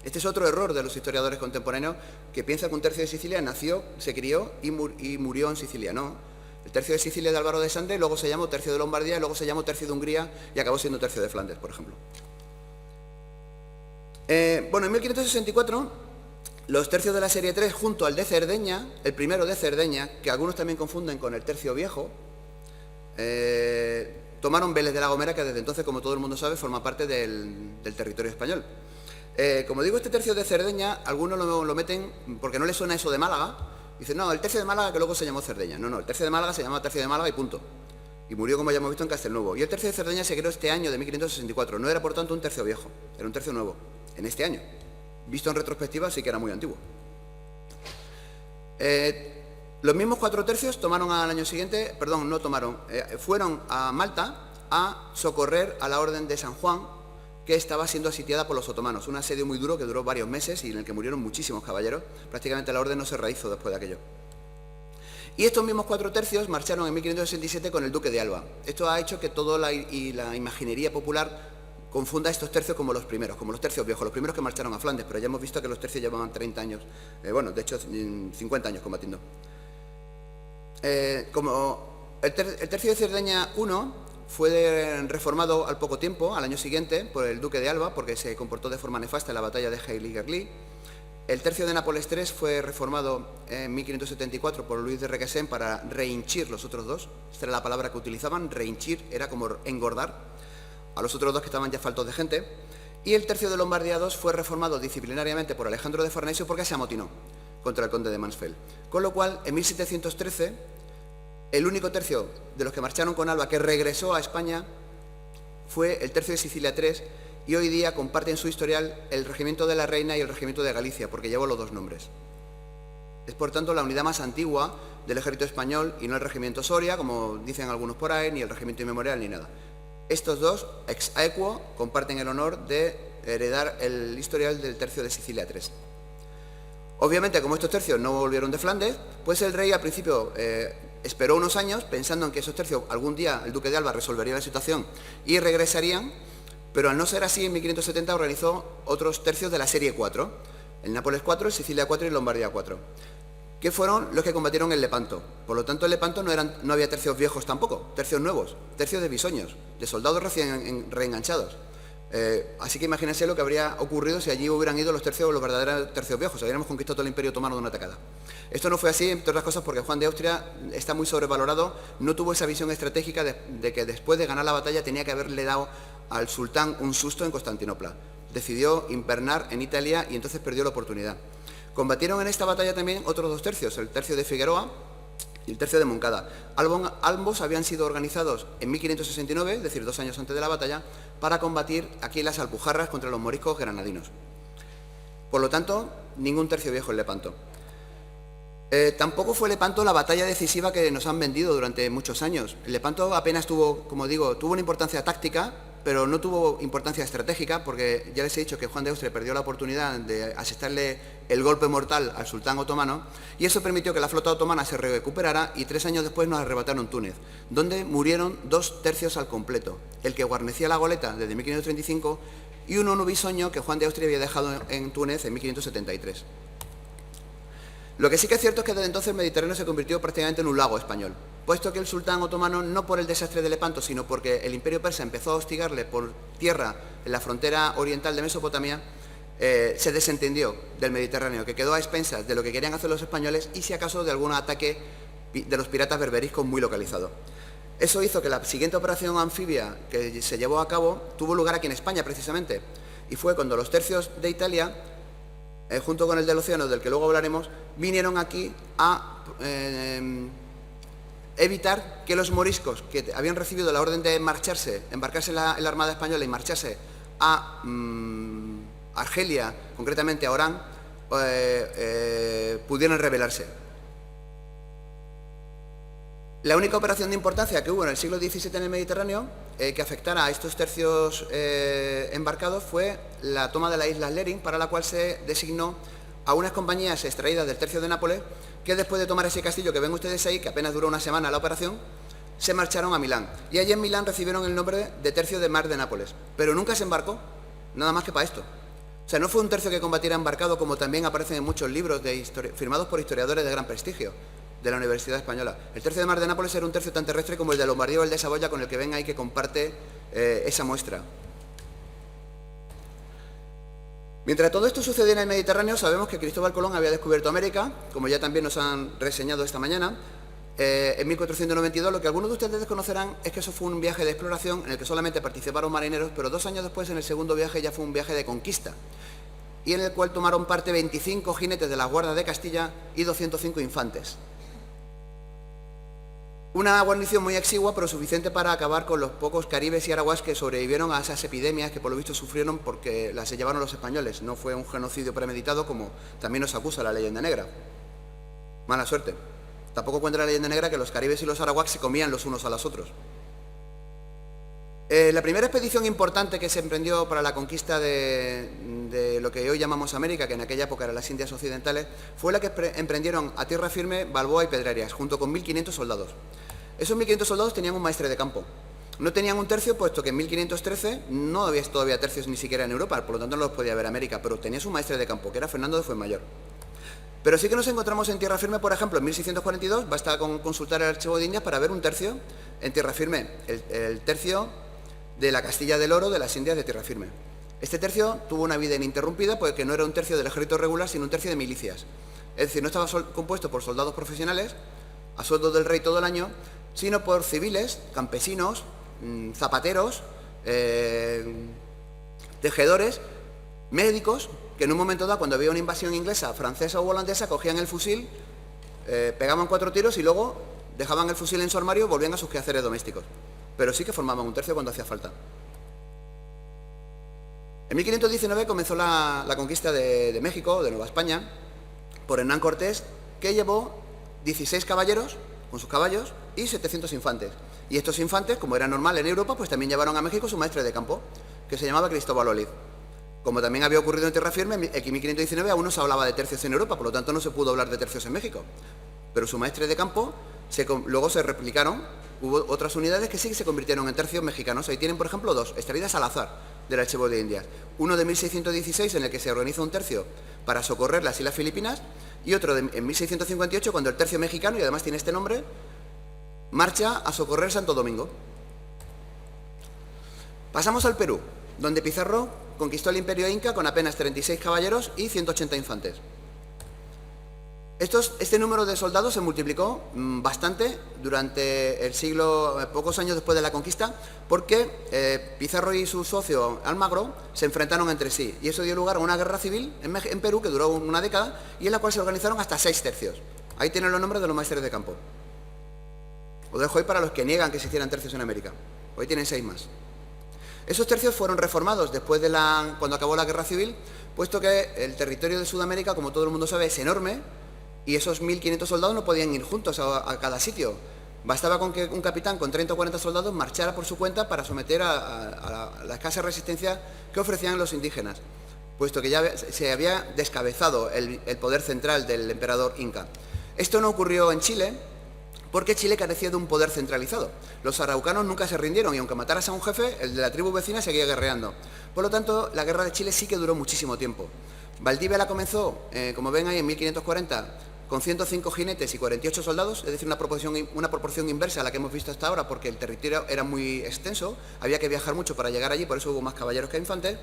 Este es otro error de los historiadores contemporáneos, que piensan que un tercio de Sicilia nació, se crió y murió en Sicilia. No. El tercio de Sicilia de Álvaro de Sande luego se llamó tercio de Lombardía, luego se llamó tercio de Hungría y acabó siendo tercio de Flandes, por ejemplo. Bueno, en 1564, los tercios de la serie 3, junto al de Cerdeña, el primero de Cerdeña, que algunos también confunden con el tercio viejo, tomaron Vélez de la Gomera, que desde entonces, como todo el mundo sabe, forma parte del territorio español. Como digo, este tercio de Cerdeña, algunos lo meten porque no les suena eso de Málaga. Dicen, no, el tercio de Málaga que luego se llamó Cerdeña. No, el tercio de Málaga se llama tercio de Málaga y punto. Y murió, como ya hemos visto, en Castelnuovo. Y el tercio de Cerdeña se creó este año de 1564. No era, por tanto, un tercio viejo, era un tercio nuevo, en este año. Visto en retrospectiva, sí que era muy antiguo. Los mismos 4 tercios tomaron al año siguiente, fueron a Malta a socorrer a la Orden de San Juan, que estaba siendo asitiada por los otomanos. Un asedio muy duro que duró varios meses y en el que murieron muchísimos caballeros. Prácticamente la orden no se rehizó después de aquello. Y estos mismos 4 tercios marcharon en 1567 con el duque de Alba. Esto ha hecho que toda la imaginería popular confunda estos tercios como los primeros, como los tercios viejos, los primeros que marcharon a Flandes, pero ya hemos visto que los tercios llevaban 30 años, de hecho 50 años combatiendo. Como el tercio de Cerdeña I fue reformado al poco tiempo, al año siguiente, por el duque de Alba, porque se comportó de forma nefasta en la batalla de Heiligerlee. El tercio de Nápoles III fue reformado en 1574 por Luis de Requesens para rehinchir los otros 2. Esta era la palabra que utilizaban, rehinchir, era como engordar a los otros 2 que estaban ya faltos de gente. y el tercio de Lombardía II fue reformado disciplinariamente por Alejandro de Farnesio porque se amotinó contra el conde de Mansfeld. Con lo cual, en 1713, el único tercio de los que marcharon con Alba que regresó a España fue el tercio de Sicilia III, y hoy día comparten su historial el Regimiento de la Reina y el Regimiento de Galicia, porque llevó los dos nombres. Es, por tanto, la unidad más antigua del ejército español y no el Regimiento Soria, como dicen algunos por ahí, ni el Regimiento Inmemorial, ni nada. Estos dos, ex aequo, comparten el honor de heredar el historial del tercio de Sicilia III. Obviamente, como estos tercios no volvieron de Flandes, pues el rey al principio esperó unos años pensando en que esos tercios algún día el duque de Alba resolvería la situación y regresarían, pero al no ser así, en 1570 organizó otros tercios de la serie 4, el Nápoles 4, el Sicilia 4 y Lombardía 4, que fueron los que combatieron en Lepanto. Por lo tanto, en Lepanto no había tercios viejos tampoco, tercios nuevos, tercios de bisoños, de soldados recién reenganchados. Así que imagínense lo que habría ocurrido si allí hubieran ido los verdaderos tercios viejos, habríamos conquistado todo el Imperio Otomano de una tacada. Esto no fue así, entre otras cosas, porque Juan de Austria está muy sobrevalorado, no tuvo esa visión estratégica de que después de ganar la batalla tenía que haberle dado al sultán un susto en Constantinopla. Decidió invernar en Italia y entonces perdió la oportunidad. Combatieron en esta batalla también otros dos tercios, el tercio de Figueroa y el tercio de Moncada. Ambos habían sido organizados en 1569, es decir, 2 años antes de la batalla, para combatir aquí las Alpujarras contra los moriscos granadinos. Por lo tanto, ningún tercio viejo en Lepanto. Tampoco fue Lepanto la batalla decisiva que nos han vendido durante muchos años. Lepanto apenas tuvo, como digo, tuvo una importancia táctica, pero no tuvo importancia estratégica, porque ya les he dicho que Juan de Austria perdió la oportunidad de asestarle el golpe mortal al sultán otomano, y eso permitió que la flota otomana se recuperara, y 3 años después nos arrebataron Túnez, donde murieron 2 tercios al completo, el que guarnecía la goleta desde 1535 y un bisoño que Juan de Austria había dejado en Túnez en 1573. Lo que sí que es cierto es que desde entonces el Mediterráneo se convirtió prácticamente en un lago español, puesto que el sultán otomano, no por el desastre de Lepanto, sino porque el imperio persa empezó a hostigarle por tierra en la frontera oriental de Mesopotamia, se desentendió del Mediterráneo, que quedó a expensas de lo que querían hacer los españoles y, si acaso, de algún ataque de los piratas berberiscos muy localizado. Eso hizo que la siguiente operación anfibia que se llevó a cabo tuvo lugar aquí en España, precisamente, y fue cuando los tercios de Italia, junto con el del Océano, del que luego hablaremos, vinieron aquí a evitar que los moriscos, que habían recibido la orden de marcharse, embarcarse en la Armada Española y marcharse a Argelia, concretamente a Orán, pudieran rebelarse. La única operación de importancia que hubo en el siglo XVII en el Mediterráneo que afectara a estos tercios embarcados fue la toma de la isla Lerin, para la cual se designó a unas compañías extraídas del tercio de Nápoles, que después de tomar ese castillo que ven ustedes ahí, que apenas duró una semana la operación, se marcharon a Milán. Y allí en Milán recibieron el nombre de tercio de Mar de Nápoles, pero nunca se embarcó, nada más que para esto. O sea, no fue un tercio que combatiera embarcado, como también aparecen en muchos libros firmados por historiadores de gran prestigio de la Universidad Española. El tercio de Mar de Nápoles era un tercio tan terrestre como el de Lombardía o el de Saboya, con el que ven ahí que comparte esa muestra. Mientras todo esto sucedía en el Mediterráneo, sabemos que Cristóbal Colón había descubierto América, como ya también nos han reseñado esta mañana, en 1492. Lo que algunos de ustedes desconocerán es que eso fue un viaje de exploración en el que solamente participaron marineros, pero 2 años después, en el segundo viaje, ya fue un viaje de conquista, y en el cual tomaron parte 25 jinetes de la Guardia de Castilla y 205 infantes. Una guarnición muy exigua, pero suficiente para acabar con los pocos caribes y araguas que sobrevivieron a esas epidemias que por lo visto sufrieron porque las llevaron los españoles. No fue un genocidio premeditado, como también nos acusa la leyenda negra. Mala suerte. Tampoco cuenta la leyenda negra que los caribes y los araguas se comían los unos a los otros. La primera expedición importante que se emprendió para la conquista de lo que hoy llamamos América, que en aquella época eran las Indias Occidentales, fue la que emprendieron a tierra firme Balboa y Pedrerias, junto con 1.500 soldados. Esos 1.500 soldados tenían un maestre de campo. No tenían un tercio, puesto que en 1513 no había todavía tercios ni siquiera en Europa, por lo tanto no los podía ver América, pero tenía su maestre de campo, que era Fernando de Fuenmayor. Pero sí que nos encontramos en tierra firme, por ejemplo, en 1642, basta con consultar el Archivo de Indias para ver un tercio en tierra firme, el tercio de la Castilla del Oro de las Indias de tierra firme. Este tercio tuvo una vida ininterrumpida, porque no era un tercio del ejército regular, sino un tercio de milicias. Es decir, no estaba compuesto por soldados profesionales, a sueldo del rey todo el año, sino por civiles, campesinos, zapateros, tejedores, médicos, que en un momento dado, cuando había una invasión inglesa, francesa o holandesa, cogían el fusil, pegaban 4 tiros y luego dejaban el fusil en su armario y volvían a sus quehaceres domésticos. Pero sí que formaban un tercio cuando hacía falta. En 1519 comenzó la conquista de México, de Nueva España, por Hernán Cortés, que llevó 16 caballeros con sus caballos y 700 infantes. Y estos infantes, como era normal en Europa, pues también llevaron a México su maestre de campo, que se llamaba Cristóbal Oliz. Como también había ocurrido en tierra firme, en 1519 aún no se hablaba de tercios en Europa, por lo tanto no se pudo hablar de tercios en México. Pero su maestre de campo luego se replicaron, hubo otras unidades que sí que se convirtieron en tercios mexicanos. Ahí tienen, por ejemplo, 2, extraídas al azar del Archivo de Indias. Uno de 1616, en el que se organiza un tercio para socorrer las Islas Filipinas, y otro en 1658, cuando el tercio mexicano, y además tiene este nombre, marcha a socorrer Santo Domingo. Pasamos al Perú, donde Pizarro conquistó el Imperio Inca con apenas 36 caballeros y 180 infantes. Este número de soldados se multiplicó bastante durante el siglo, pocos años después de la conquista, porque Pizarro y su socio Almagro se enfrentaron entre sí, y eso dio lugar a una guerra civil en Perú que duró una década y en la cual se organizaron hasta 6 tercios. Ahí tienen los nombres de los maestres de campo. Os dejo ahí para los que niegan que se hicieran tercios en América. Hoy tienen 6 más. Esos tercios fueron reformados después de cuando acabó la guerra civil, puesto que el territorio de Sudamérica, como todo el mundo sabe, es enorme, y esos 1.500 soldados no podían ir juntos a cada sitio. Bastaba con que un capitán con 30 o 40 soldados marchara por su cuenta para someter a la escasa resistencia que ofrecían los indígenas, puesto que ya se había descabezado el poder central del emperador inca. Esto no ocurrió en Chile, porque Chile carecía de un poder centralizado. Los araucanos nunca se rindieron y aunque mataras a un jefe, el de la tribu vecina seguía guerreando. Por lo tanto, la guerra de Chile sí que duró muchísimo tiempo. Valdivia la comenzó, como ven ahí, en 1540, con 105 jinetes y 48 soldados, es decir, una proporción inversa a la que hemos visto hasta ahora, porque el territorio era muy extenso, había que viajar mucho para llegar allí, por eso hubo más caballeros que infantes.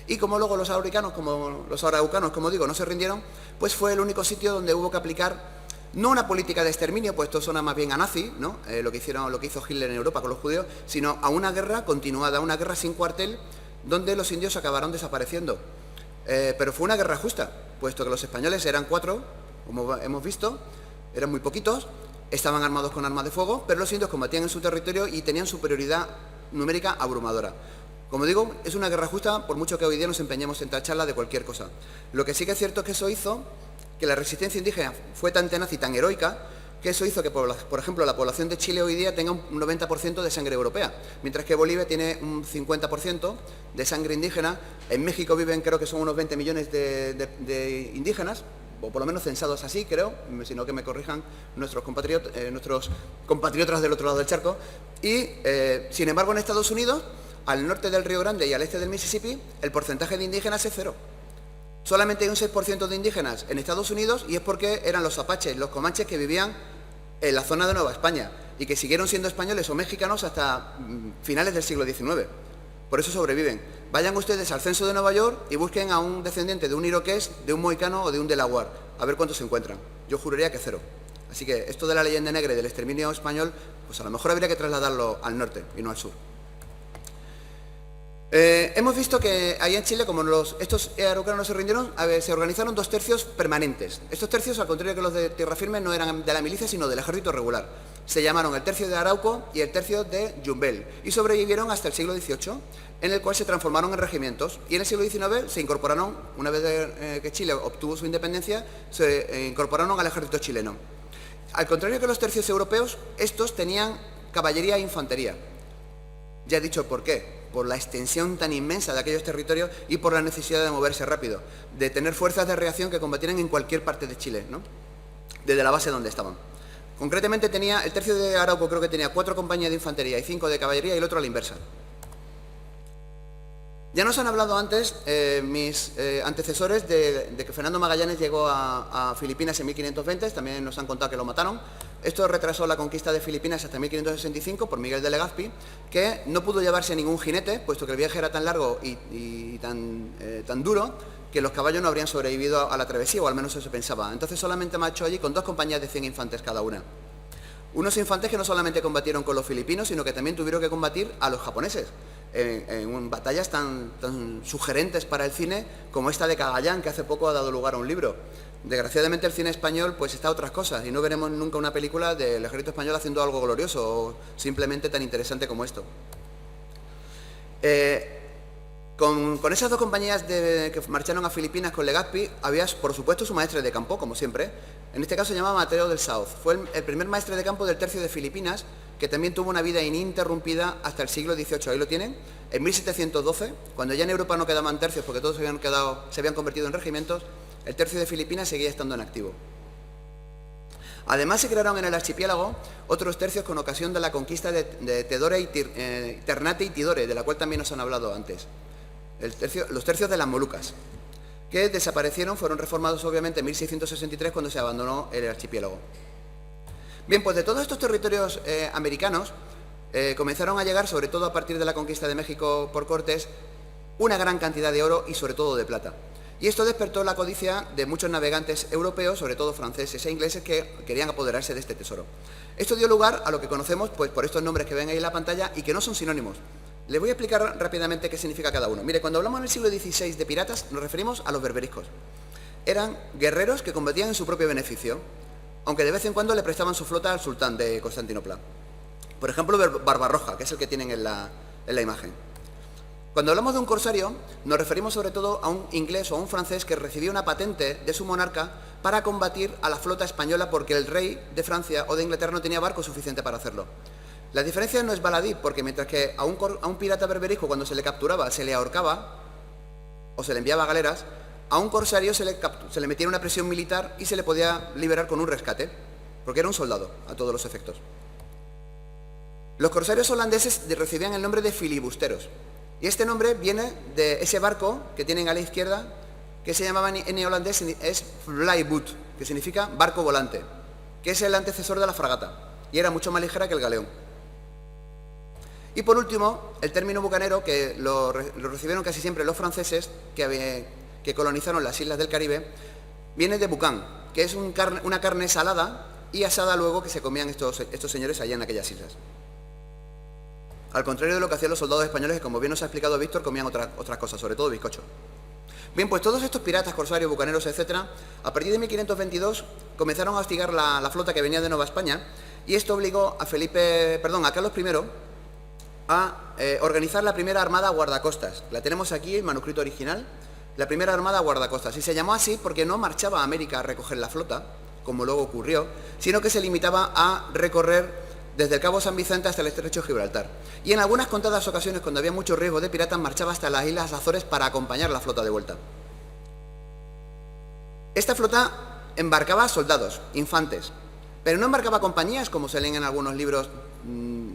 Y como luego los araucanos, como digo, no se rindieron, pues fue el único sitio donde hubo que aplicar no una política de exterminio, pues esto suena más bien a nazi, ¿no? Lo que hizo Hitler en Europa con los judíos, sino a una guerra continuada, una guerra sin cuartel, donde los indios acabaron desapareciendo. Pero fue una guerra justa, puesto que los españoles eran 4, como hemos visto, eran muy poquitos, estaban armados con armas de fuego, pero los indios combatían en su territorio y tenían superioridad numérica abrumadora. Como digo, es una guerra justa, por mucho que hoy día nos empeñemos en tacharla de cualquier cosa. Lo que sí que es cierto es que eso hizo que la resistencia indígena fue tan tenaz y tan heroica, que eso hizo que, por ejemplo, la población de Chile hoy día tenga un 90% de sangre europea, mientras que Bolivia tiene un 50% de sangre indígena. En México viven, creo que son unos 20 millones de indígenas, o por lo menos censados así, creo, si no que me corrijan nuestros compatriotas del otro lado del charco. Y, sin embargo, en Estados Unidos, al norte del Río Grande y al este del Mississippi, el porcentaje de indígenas es 0. Solamente hay un 6% de indígenas en Estados Unidos y es porque eran los apaches, los comanches que vivían en la zona de Nueva España y que siguieron siendo españoles o mexicanos hasta finales del siglo XIX. Por eso sobreviven. Vayan ustedes al censo de Nueva York y busquen a un descendiente de un iroqués, de un mohicano o de un delaware, a ver cuántos se encuentran. Yo juraría que 0. Así que esto de la leyenda negra y del exterminio español, pues a lo mejor habría que trasladarlo al norte y no al sur. Hemos visto que ahí en Chile, como estos araucanos no se rindieron, se organizaron 2 tercios permanentes. Estos tercios, al contrario que los de tierra firme, no eran de la milicia, sino del ejército regular. Se llamaron el tercio de Arauco y el tercio de Yumbel, y sobrevivieron hasta el siglo XVIII, en el cual se transformaron en regimientos. Y en el siglo XIX se incorporaron, una vez que Chile obtuvo su independencia, se incorporaron al ejército chileno. Al contrario que los tercios europeos, estos tenían caballería e infantería. Ya he dicho por qué. Por la extensión tan inmensa de aquellos territorios y por la necesidad de moverse rápido, de tener fuerzas de reacción que combatieran en cualquier parte de Chile, ¿no? Desde la base donde estaban. Concretamente el tercio de Arauco creo que tenía 4 compañías de infantería y 5 de caballería y el otro a la inversa. Ya nos han hablado antes mis antecesores de que Fernando Magallanes llegó a Filipinas en 1520, también nos han contado que lo mataron. Esto retrasó la conquista de Filipinas hasta 1565 por Miguel de Legazpi, que no pudo llevarse ningún jinete, puesto que el viaje era tan largo y tan duro, que los caballos no habrían sobrevivido a la travesía, o al menos eso pensaba. Entonces solamente marchó allí con 2 compañías de 100 infantes cada una. Unos infantes que no solamente combatieron con los filipinos, sino que también tuvieron que combatir a los japoneses. en batallas tan sugerentes para el cine como esta de Cagayán, que hace poco ha dado lugar a un libro. Desgraciadamente el cine español pues está a otras cosas y no veremos nunca una película del ejército español haciendo algo glorioso o simplemente tan interesante como esto. Con esas dos compañías que marcharon a Filipinas con Legazpi, había por supuesto su maestre de campo, como siempre. En este caso se llamaba Mateo del South. Fue el primer maestre de campo del tercio de Filipinas, que también tuvo una vida ininterrumpida hasta el siglo XVIII. Ahí lo tienen. En 1712, cuando ya en Europa no quedaban tercios porque todos se habían convertido en regimientos, el tercio de Filipinas seguía estando en activo. Además se crearon en el archipiélago otros tercios con ocasión de la conquista de Tedore Ternate y Tidore, de la cual también nos han hablado antes. Los tercios de las Molucas, que desaparecieron, fueron reformados obviamente en 1663 cuando se abandonó el archipiélago. Bien, pues de todos estos territorios americanos comenzaron a llegar, sobre todo a partir de la conquista de México por Cortés, una gran cantidad de oro y sobre todo de plata. Y esto despertó la codicia de muchos navegantes europeos, sobre todo franceses e ingleses, que querían apoderarse de este tesoro. Esto dio lugar a lo que conocemos pues, por estos nombres que ven ahí en la pantalla y que no son sinónimos. Les voy a explicar rápidamente qué significa cada uno. Mire, cuando hablamos en el siglo XVI de piratas, nos referimos a los berberiscos. Eran guerreros que combatían en su propio beneficio, aunque de vez en cuando le prestaban su flota al sultán de Constantinopla. Por ejemplo, Barbarroja, que es el que tienen en la imagen. Cuando hablamos de un corsario, nos referimos sobre todo a un inglés o a un francés que recibió una patente de su monarca para combatir a la flota española porque el rey de Francia o de Inglaterra no tenía barco suficiente para hacerlo. La diferencia no es baladí, porque mientras que a un pirata berberisco cuando se le capturaba se le ahorcaba o se le enviaba a galeras, a un corsario se le metía una presión militar y se le podía liberar con un rescate, porque era un soldado a todos los efectos. Los corsarios holandeses recibían el nombre de filibusteros, y este nombre viene de ese barco que tienen a la izquierda, que se llamaba en holandés es vlijboot, que significa barco volante, que es el antecesor de la fragata, y era mucho más ligera que el galeón. Y por último, el término bucanero, que lo recibieron casi siempre los franceses que colonizaron las islas del Caribe, viene de bucan, que es una carne salada y asada luego que se comían estos señores allá en aquellas islas. Al contrario de lo que hacían los soldados españoles, que como bien nos ha explicado Víctor, comían otras cosas, sobre todo bizcocho. Bien, pues todos estos piratas, corsarios, bucaneros, etcétera, a partir de 1522 comenzaron a hostigar la flota que venía de Nueva España, y esto obligó a Carlos I a organizar la primera armada guardacostas. La tenemos aquí, el manuscrito original, la primera armada guardacostas. Y se llamó así porque no marchaba a América a recoger la flota, como luego ocurrió, sino que se limitaba a recorrer desde el Cabo San Vicente hasta el Estrecho de Gibraltar. Y en algunas contadas ocasiones, cuando había mucho riesgo de piratas, marchaba hasta las Islas Azores para acompañar la flota de vuelta. Esta flota embarcaba soldados, infantes, pero no embarcaba compañías, como se leen en algunos libros,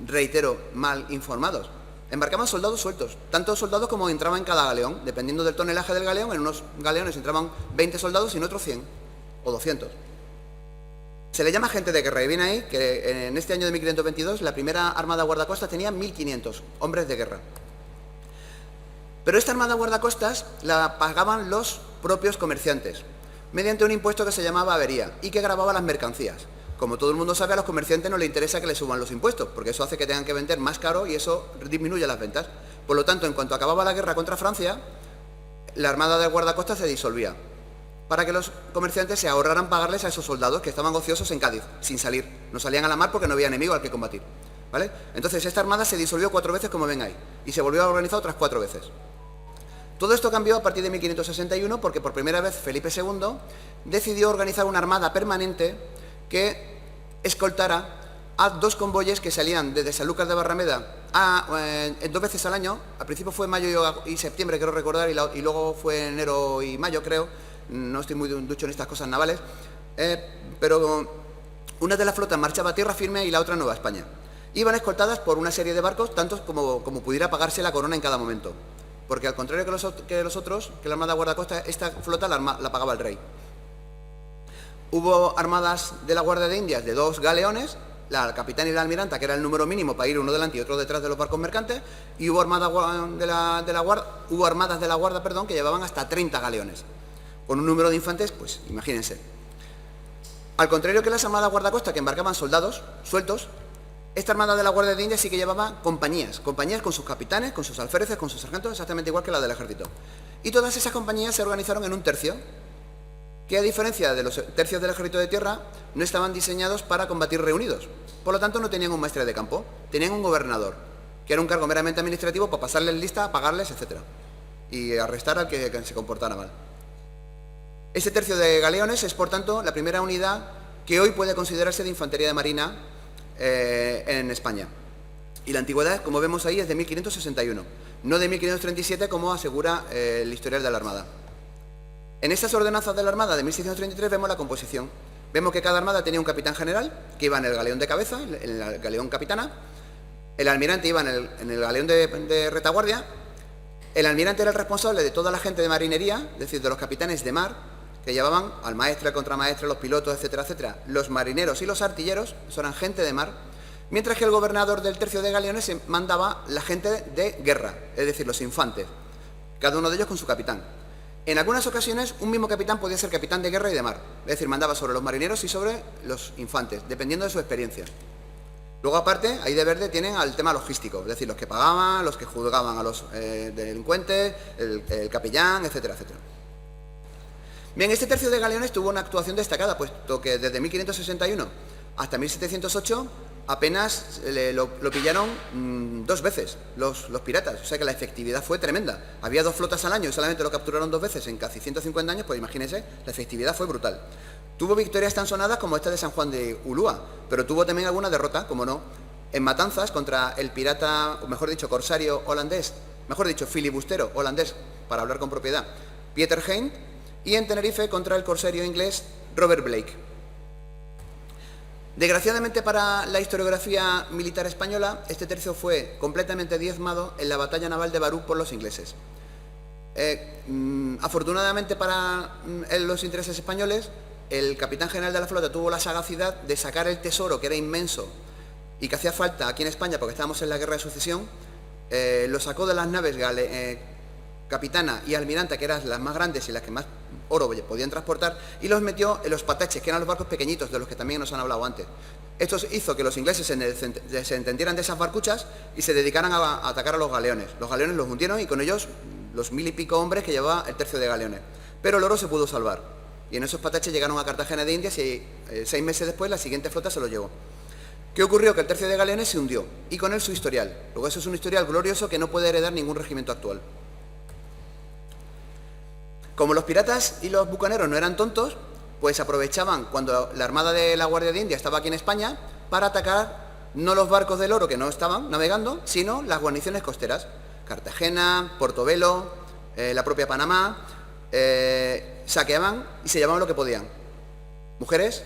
reitero, mal informados. Embarcaban soldados sueltos, tantos soldados como entraban en cada galeón. Dependiendo del tonelaje del galeón, en unos galeones entraban 20 soldados y en otros 100 o 200. Se le llama gente de guerra, y viene ahí que en este año de 1522 la primera armada guardacostas tenía 1.500 hombres de guerra. Pero esta armada guardacostas la pagaban los propios comerciantes, mediante un impuesto que se llamaba avería y que gravaba las mercancías. Como todo el mundo sabe, a los comerciantes no les interesa que les suban los impuestos, porque eso hace que tengan que vender más caro y eso disminuye las ventas. Por lo tanto, en cuanto acababa la guerra contra Francia, la armada de guardacostas se disolvía, para que los comerciantes se ahorraran pagarles a esos soldados que estaban ociosos en Cádiz, sin salir. No salían a la mar porque no había enemigo al que combatir, ¿vale? Entonces esta armada se disolvió 4 veces, como ven ahí, y se volvió a organizar otras 4 veces. Todo esto cambió a partir de 1561 porque por primera vez Felipe II decidió organizar una armada permanente que escoltara a 2 convoyes que salían desde Sanlúcar de Barrameda 2 veces al año. Al principio fue mayo y septiembre, creo recordar, y luego fue enero y mayo, creo. No estoy muy ducho en estas cosas navales, pero una de las flotas marchaba a tierra firme y la otra a Nueva España. Iban escoltadas por una serie de barcos, tantos como pudiera pagarse la corona en cada momento, porque al contrario que los otros, que la armada guardacostas, esta flota la pagaba el rey. Hubo armadas de la Guardia de Indias de 2 galeones, la capitán y la almiranta, que era el número mínimo para ir uno delante y otro detrás de los barcos mercantes, y hubo armadas de la Guardia, que llevaban hasta 30 galeones. Con un número de infantes, pues imagínense. Al contrario que las armadas guardacostas, que embarcaban soldados sueltos, Esta armada de la Guardia de Indias sí que llevaba compañías con sus capitanes, con sus alféreces, con sus sargentos, exactamente igual que la del ejército. Y todas esas compañías se organizaron en un tercio, que a diferencia de los tercios del ejército de tierra, no estaban diseñados para combatir reunidos. Por lo tanto, no tenían un maestre de campo, tenían un gobernador, que era un cargo meramente administrativo para pasarles lista, pagarles, etc. Y arrestar al que se comportara mal. Este tercio de galeones es, por tanto, la primera unidad que hoy puede considerarse de infantería de marina en España. Y la antigüedad, como vemos ahí, es de 1561, no de 1537 como asegura el historial de la Armada. En estas ordenanzas de la Armada de 1633 vemos la composición. Vemos que cada armada tenía un capitán general, que iba en el galeón de cabeza, en el galeón capitana. El almirante iba en el galeón de retaguardia. El almirante era el responsable de toda la gente de marinería, es decir, de los capitanes de mar, que llevaban al maestre, al contramaestre, los pilotos, etcétera, etcétera. Los marineros y los artilleros, eso eran gente de mar, mientras que el gobernador del tercio de galeones se mandaba la gente de guerra, es decir, los infantes, cada uno de ellos con su capitán. En algunas ocasiones, un mismo capitán podía ser capitán de guerra y de mar, es decir, mandaba sobre los marineros y sobre los infantes, dependiendo de su experiencia. Luego, aparte, ahí de verde tienen al tema logístico, es decir, los que pagaban, los que juzgaban a los delincuentes, el capellán, etcétera, etcétera. Bien, este tercio de galeones tuvo una actuación destacada, puesto que desde 1561 hasta 1708 apenas lo pillaron 2 veces los piratas, o sea que la efectividad fue tremenda. Había 2 flotas al año y solamente lo capturaron 2 veces en casi 150 años, pues imagínense, la efectividad fue brutal. Tuvo victorias tan sonadas como esta de San Juan de Ulúa, pero tuvo también alguna derrota, como no, en matanzas contra el pirata, o mejor dicho, corsario holandés, mejor dicho, filibustero holandés, para hablar con propiedad, Pieter Heyn, y en Tenerife contra el corsario inglés Robert Blake. Desgraciadamente para la historiografía militar española, este tercio fue completamente diezmado en la batalla naval de Barú por los ingleses. Afortunadamente para los intereses españoles, el capitán general de la flota tuvo la sagacidad de sacar el tesoro, que era inmenso y que hacía falta aquí en España porque estábamos en la guerra de sucesión, lo sacó de las naves capitana y almiranta, que eran las más grandes y las que más oro podían transportar, y los metió en los pataches, que eran los barcos pequeñitos, de los que también nos han hablado antes. Esto hizo que los ingleses se entendieran de esas barcuchas y se dedicaran a atacar a los galeones. Los galeones los hundieron y con ellos los 1000 y pico hombres que llevaba el tercio de galeones. Pero el oro se pudo salvar. Y en esos pataches llegaron a Cartagena de Indias y 6 meses después la siguiente flota se lo llevó. ¿Qué ocurrió? Que el tercio de galeones se hundió, y con él su historial. Luego eso es un historial glorioso que no puede heredar ningún regimiento actual. Como los piratas y los bucaneros no eran tontos, pues aprovechaban cuando la Armada de la Guardia de India estaba aquí en España para atacar no los barcos del oro que no estaban navegando, sino las guarniciones costeras. Cartagena, Portobelo, la propia Panamá, saqueaban y se llevaban lo que podían. Mujeres,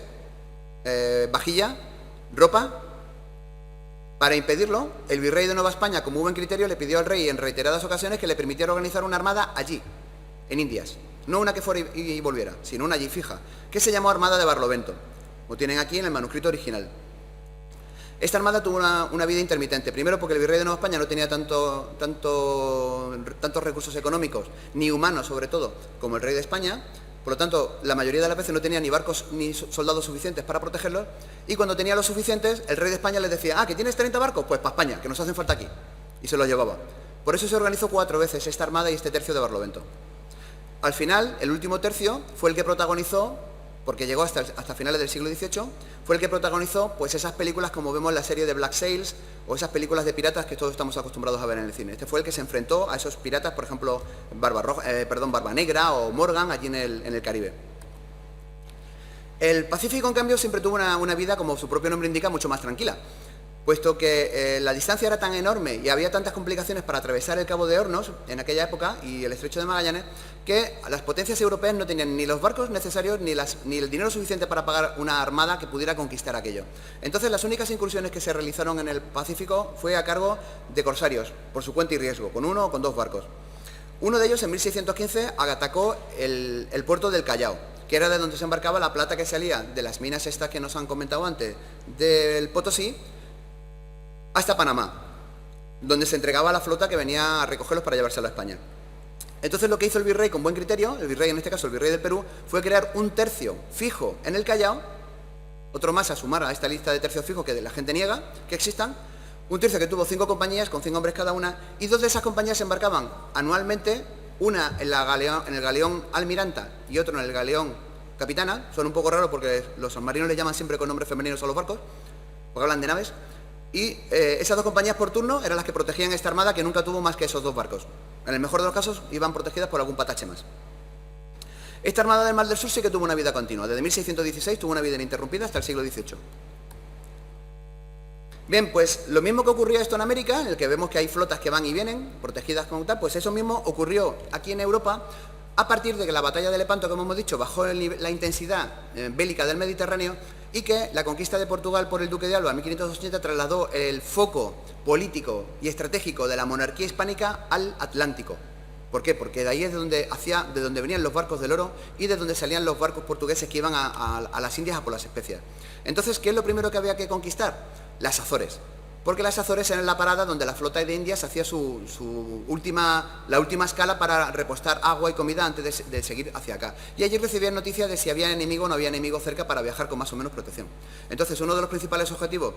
vajilla, ropa. Para impedirlo, el virrey de Nueva España, como buen criterio, le pidió al rey en reiteradas ocasiones que le permitiera organizar una armada allí, en Indias. No una que fuera y volviera, sino una allí fija, que se llamó Armada de Barlovento. Lo tienen aquí en el manuscrito original. Esta armada tuvo una vida intermitente. Primero porque el virrey de Nueva España no tenía tantos recursos económicos, ni humanos sobre todo, como el rey de España. Por lo tanto, la mayoría de las veces no tenía ni barcos ni soldados suficientes para protegerlos. Y cuando tenía los suficientes, el rey de España les decía: ¿que tienes 30 barcos? Pues para España, que nos hacen falta aquí. Y se los llevaba. Por eso se organizó 4 veces esta armada y este tercio de Barlovento. Al final, el último tercio fue el que protagonizó, porque llegó hasta finales del siglo XVIII, fue el que protagonizó pues esas películas como vemos en la serie de Black Sails o esas películas de piratas que todos estamos acostumbrados a ver en el cine. Este fue el que se enfrentó a esos piratas, por ejemplo, Barba Negra o Morgan allí en el Caribe. El Pacífico, en cambio, siempre tuvo una vida, como su propio nombre indica, mucho más tranquila, puesto que la distancia era tan enorme y había tantas complicaciones para atravesar el Cabo de Hornos en aquella época y el Estrecho de Magallanes, que las potencias europeas no tenían ni los barcos necesarios ni el dinero suficiente para pagar una armada que pudiera conquistar aquello. Entonces las únicas incursiones que se realizaron en el Pacífico fue a cargo de corsarios, por su cuenta y riesgo, con 1 o con 2 barcos. Uno de ellos, en 1615, atacó el puerto del Callao, que era de donde se embarcaba la plata que salía de las minas estas que nos han comentado antes, del Potosí, hasta Panamá, donde se entregaba a la flota que venía a recogerlos para llevárselo a España. Entonces lo que hizo el virrey con buen criterio, el virrey en este caso el virrey del Perú, fue crear un tercio fijo en el Callao, otro más a sumar a esta lista de tercios fijos que la gente niega que existan, un tercio que tuvo 5 compañías con 100 hombres cada una, y 2 de esas compañías se embarcaban anualmente, una en el galeón Almiranta y otro en el galeón Capitana. Son un poco raros porque los submarinos les llaman siempre con nombres femeninos a los barcos, porque hablan de naves, y esas 2 compañías por turno eran las que protegían esta armada, que nunca tuvo más que esos 2 barcos. En el mejor de los casos iban protegidas por algún patache más. Esta armada del Mar del Sur sí que tuvo una vida continua. Desde 1616 tuvo una vida ininterrumpida hasta el siglo XVIII. Bien, pues lo mismo que ocurría esto en América, en el que vemos que hay flotas que van y vienen, protegidas como tal, pues eso mismo ocurrió aquí en Europa a partir de que la batalla de Lepanto, como hemos dicho, bajó la intensidad bélica del Mediterráneo, y que la conquista de Portugal por el Duque de Alba en 1580 trasladó el foco político y estratégico de la monarquía hispánica al Atlántico. ¿Por qué? Porque de ahí es de donde venían los barcos del oro y de donde salían los barcos portugueses que iban a las Indias a por las especias. Entonces, ¿qué es lo primero que había que conquistar? Las Azores. Porque las Azores eran la parada donde la flota de Indias hacía la última escala para repostar agua y comida antes de seguir hacia acá. Y allí recibían noticias de si había enemigo o no había enemigo cerca para viajar con más o menos protección. Entonces, uno de los principales objetivos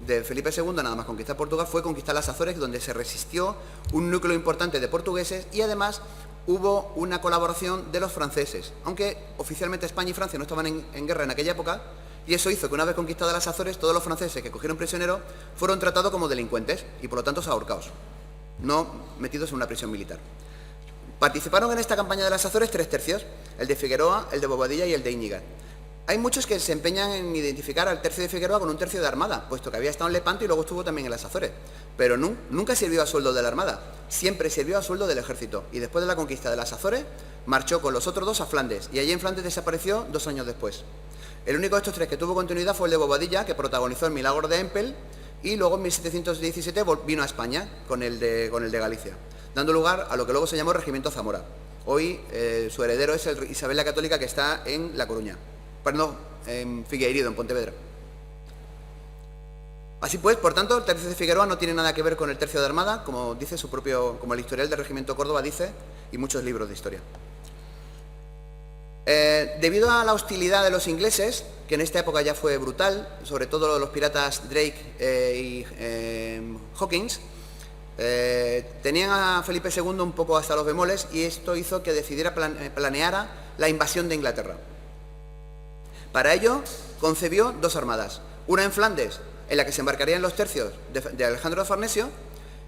de Felipe II, nada más conquistar Portugal, fue conquistar las Azores, donde se resistió un núcleo importante de portugueses, y además hubo una colaboración de los franceses, aunque oficialmente España y Francia no estaban en guerra en aquella época, y eso hizo que una vez conquistadas las Azores, todos los franceses que cogieron prisioneros fueron tratados como delincuentes y por lo tanto ahorcados, no metidos en una prisión militar. Participaron en esta campaña de las Azores 3 tercios, el de Figueroa, el de Bobadilla y el de Íñiga. Hay muchos que se empeñan en identificar al tercio de Figueroa con un tercio de Armada, puesto que había estado en Lepanto y luego estuvo también en las Azores. Pero nunca sirvió a sueldo de la Armada, siempre sirvió a sueldo del ejército. Y después de la conquista de las Azores, marchó con los otros 2 a Flandes, y allí en Flandes desapareció 2 años después. El único de estos 3 que tuvo continuidad fue el de Bobadilla, que protagonizó el Milagro de Empel, y luego en 1717 vino a España con el de Galicia, dando lugar a lo que luego se llamó Regimiento Zamora. Hoy su heredero es el Isabel la Católica, que está en La Coruña. Perdón, en Figueiredo, en Pontevedra. Así pues, por tanto, el tercio de Figueroa no tiene nada que ver con el tercio de Armada, como dice como el historial del Regimiento Córdoba dice, y muchos libros de historia. Debido a la hostilidad de los ingleses, que en esta época ya fue brutal, sobre todo los piratas Drake y Hawkins, tenían a Felipe II un poco hasta los bemoles, y esto hizo que decidiera planeara la invasión de Inglaterra. Para ello concebió 2 armadas, una en Flandes, en la que se embarcarían los tercios de Alejandro de Farnesio,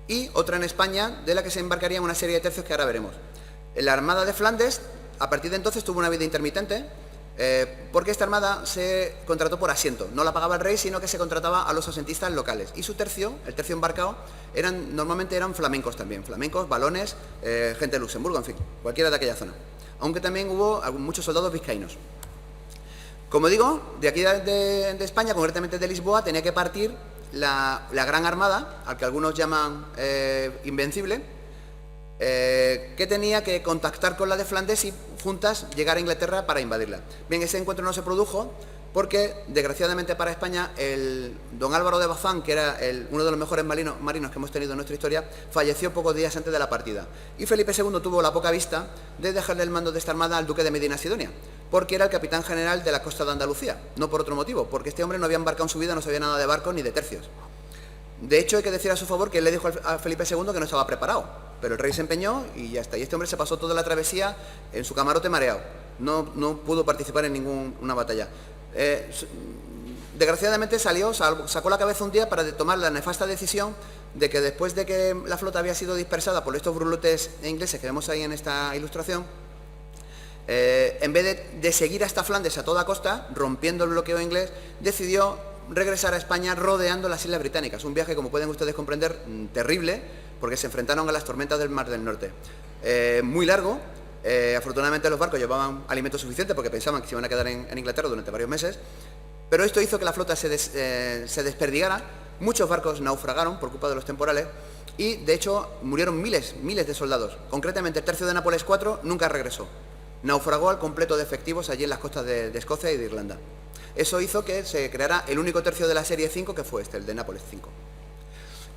y otra en España, de la que se embarcarían una serie de tercios que ahora veremos. La armada de Flandes, a partir de entonces, tuvo una vida intermitente, porque esta armada se contrató por asiento, no la pagaba el rey, sino que se contrataba a los asentistas locales, y su tercio, el tercio embarcado, normalmente eran flamencos también, flamencos, valones, gente de Luxemburgo, en fin, cualquiera de aquella zona, aunque también hubo muchos soldados vizcaínos. Como digo, de aquí de España, concretamente de Lisboa, tenía que partir la Gran Armada, al que algunos llaman Invencible, que tenía que contactar con la de Flandes y juntas llegar a Inglaterra para invadirla. Bien, ese encuentro no se produjo porque, desgraciadamente para España, el don Álvaro de Bazán, que era uno de los mejores marinos que hemos tenido en nuestra historia, falleció pocos días antes de la partida. Y Felipe II tuvo la poca vista de dejarle el mando de esta armada al duque de Medina Sidonia, porque era el capitán general de la costa de Andalucía, no por otro motivo, porque este hombre no había embarcado en su vida, no sabía nada de barcos ni de tercios. De hecho, hay que decir a su favor que él le dijo a Felipe II que no estaba preparado, pero el rey se empeñó y ya está. Y este hombre se pasó toda la travesía en su camarote mareado, no pudo participar en ninguna batalla. Desgraciadamente sacó la cabeza un día para tomar la nefasta decisión de que, después de que la flota había sido dispersada por estos brulotes ingleses que vemos ahí en esta ilustración, en vez de seguir hasta Flandes a toda costa, rompiendo el bloqueo inglés, decidió regresar a España rodeando las Islas Británicas. Un viaje, como pueden ustedes comprender, terrible, porque se enfrentaron a las tormentas del Mar del Norte. Muy largo. Afortunadamente los barcos llevaban alimento suficiente porque pensaban que se iban a quedar en Inglaterra durante varios meses, pero esto hizo que la flota se desperdigara, muchos barcos naufragaron por culpa de los temporales y, de hecho, murieron miles de soldados. Concretamente, el tercio de Nápoles IV nunca regresó. Naufragó al completo de efectivos allí en las costas de Escocia y de Irlanda. Eso hizo que se creara el único tercio de la serie 5, que fue el de Nápoles 5.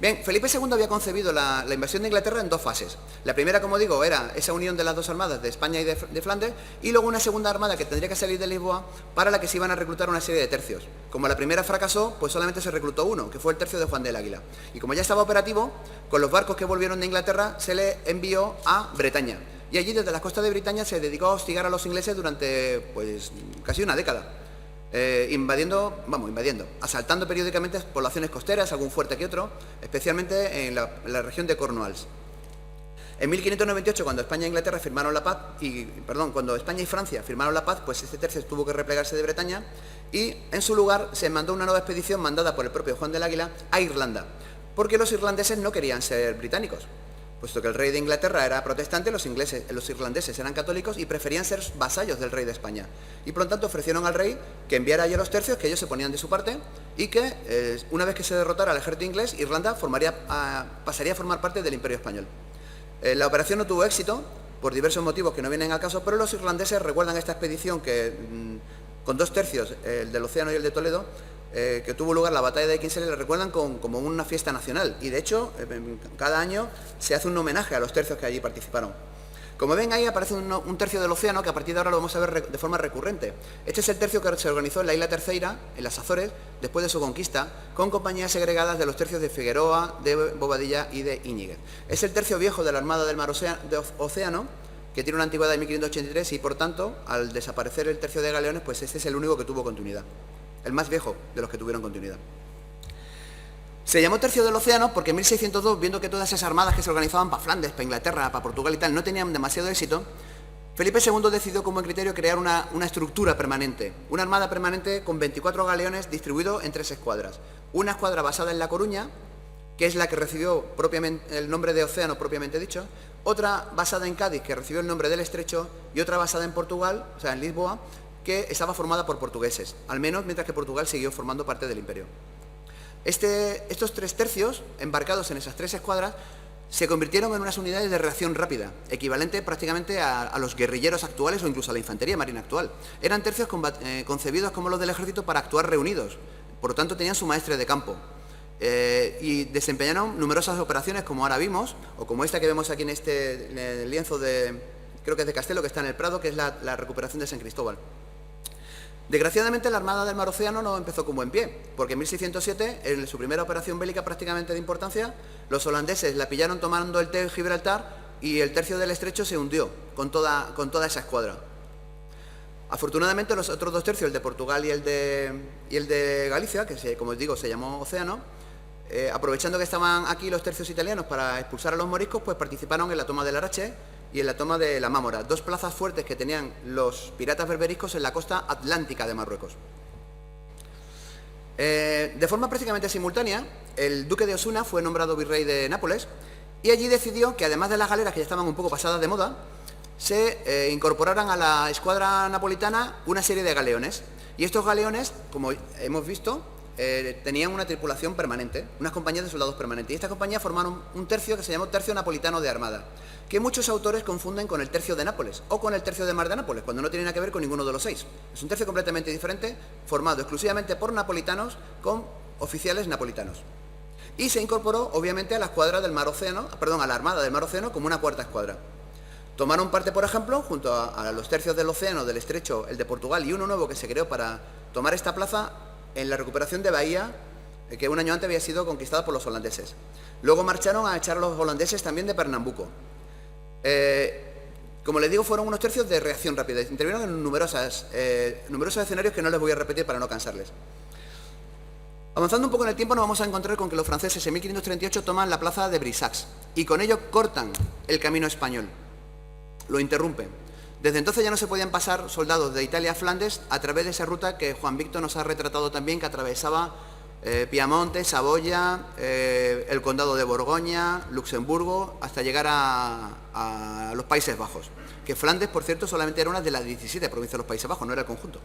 Bien, Felipe II había concebido la invasión de Inglaterra en dos fases. La primera, como digo, era esa unión de las dos armadas de España y de Flandes, y luego una segunda armada que tendría que salir de Lisboa, para la que se iban a reclutar una serie de tercios. Como la primera fracasó, pues solamente se reclutó uno, que fue el tercio de Juan del Águila. Y como ya estaba operativo, con los barcos que volvieron de Inglaterra se le envió a Bretaña. Y allí, desde las costas de Bretaña, se dedicó a hostigar a los ingleses durante, pues, casi una década. Invadiendo, asaltando periódicamente poblaciones costeras, algún fuerte que otro, especialmente en la región de Cornwalls. En 1598, cuando España e Inglaterra firmaron la paz, cuando España y Francia firmaron la paz, pues este tercio tuvo que replegarse de Bretaña, y en su lugar se mandó una nueva expedición mandada por el propio Juan del Águila a Irlanda, porque los irlandeses no querían ser británicos. Puesto que el rey de Inglaterra era protestante, los irlandeses eran católicos y preferían ser vasallos del rey de España. Y por lo tanto ofrecieron al rey que enviara allí a los tercios, que ellos se ponían de su parte, y que una vez que se derrotara al ejército inglés, Irlanda pasaría a formar parte del Imperio Español. La operación no tuvo éxito, por diversos motivos que no vienen al caso, pero los irlandeses recuerdan esta expedición con dos tercios, el del Océano y el de Toledo, que tuvo lugar la batalla de Kinsale, le recuerdan como una fiesta nacional, y de hecho cada año se hace un homenaje a los tercios que allí participaron. Como ven, ahí aparece un tercio del Océano, que a partir de ahora lo vamos a ver de forma recurrente. Este es el tercio que se organizó en la isla Terceira, en las Azores, después de su conquista, con compañías segregadas de los tercios de Figueroa, de Bobadilla y de Íñiguez. Es el tercio viejo de la Armada del Mar Océano, que tiene una antigüedad de 1583, y por tanto, al desaparecer el tercio de galeones, pues este es el único que tuvo continuidad. El más viejo de los que tuvieron continuidad. Se llamó Tercio del Océano porque en 1602, viendo que todas esas armadas que se organizaban para Flandes, para Inglaterra, para Portugal y tal, no tenían demasiado éxito, Felipe II decidió como criterio crear una estructura permanente, una armada permanente con 24 galeones distribuidos en 3 escuadras. Una escuadra basada en La Coruña, que es la que recibió propiamente el nombre de Océano propiamente dicho, otra basada en Cádiz, que recibió el nombre del Estrecho, y otra basada en Portugal, o sea, en Lisboa, que estaba formada por portugueses, al menos mientras que Portugal siguió formando parte del imperio. Estos 3 tercios, embarcados en esas 3 escuadras, se convirtieron en unas unidades de reacción rápida, equivalente prácticamente a los guerrilleros actuales o incluso a la infantería marina actual. Eran tercios concebidos como los del ejército para actuar reunidos, por lo tanto tenían su maestre de campo. Y desempeñaron numerosas operaciones, como ahora vimos, o como esta que vemos aquí en el lienzo creo que es de Castelo, que está en el Prado, que es la recuperación de San Cristóbal. Desgraciadamente, la Armada del Mar Océano no empezó con buen pie, porque en 1607, en su primera operación bélica prácticamente de importancia, los holandeses la pillaron tomando el Gibraltar, y el tercio del Estrecho se hundió con toda esa escuadra. Afortunadamente, los otros 2 tercios, el de Portugal y el de Galicia, que como os digo se llamó Océano, aprovechando que estaban aquí los tercios italianos para expulsar a los moriscos, pues participaron en la toma de Larache y en la toma de la Mámora, 2 plazas fuertes que tenían los piratas berberiscos en la costa atlántica de Marruecos. De forma prácticamente simultánea, el duque de Osuna fue nombrado virrey de Nápoles, y allí decidió que, además de las galeras, que ya estaban un poco pasadas de moda, se incorporaran a la escuadra napolitana una serie de galeones. Y estos galeones, como hemos visto, tenían una tripulación permanente, unas compañías de soldados permanentes. Y estas compañías formaron un tercio que se llamó Tercio Napolitano de Armada, que muchos autores confunden con el Tercio de Nápoles o con el Tercio de Mar de Nápoles, cuando no tiene nada que ver con ninguno de los 6. Es un tercio completamente diferente, formado exclusivamente por napolitanos con oficiales napolitanos. Y se incorporó, obviamente, a la escuadra del Mar Océano, a la Armada del Mar Océano, como una 4ª escuadra. Tomaron parte, por ejemplo, junto a los tercios del Océano, del Estrecho, el de Portugal y uno nuevo que se creó para tomar esta plaza, en la recuperación de Bahía, que un año antes había sido conquistada por los holandeses. Luego marcharon a echar a los holandeses también de Pernambuco. Como les digo, fueron unos tercios de reacción rápida. Intervinieron en numerosos escenarios que no les voy a repetir para no cansarles. Avanzando un poco en el tiempo, nos vamos a encontrar con que los franceses en 1538 toman la plaza de Brissac y con ello cortan el camino español. Lo interrumpen. Desde entonces ya no se podían pasar soldados de Italia a Flandes a través de esa ruta que Juan Víctor nos ha retratado también, que atravesaba Piamonte, Saboya, el condado de Borgoña, Luxemburgo, hasta llegar a los Países Bajos. Que Flandes, por cierto, solamente era una de las 17 provincias de los Países Bajos, no era el conjunto.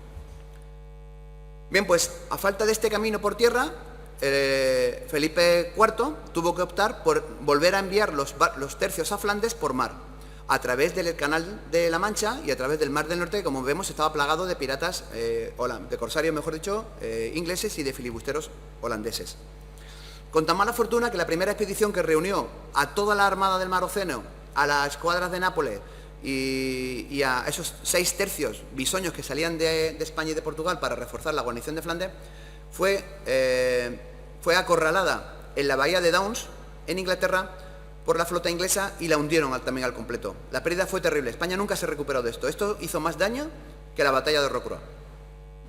Bien, pues a falta de este camino por tierra, Felipe IV tuvo que optar por volver a enviar los tercios a Flandes por mar, a través del Canal de la Mancha y a través del Mar del Norte, que, como vemos, estaba plagado de piratas, de corsarios, mejor dicho, ingleses, y de filibusteros holandeses. Con tan mala fortuna que la primera expedición que reunió a toda la armada del Mar Océano, a las escuadras de Nápoles y a esos 6 tercios bisoños que salían de España y de Portugal para reforzar la guarnición de Flandes, fue acorralada en la bahía de Downs, en Inglaterra, por la flota inglesa y la hundieron también al completo. La pérdida fue terrible. España nunca se recuperó de esto. Esto hizo más daño que la batalla de Rocroi.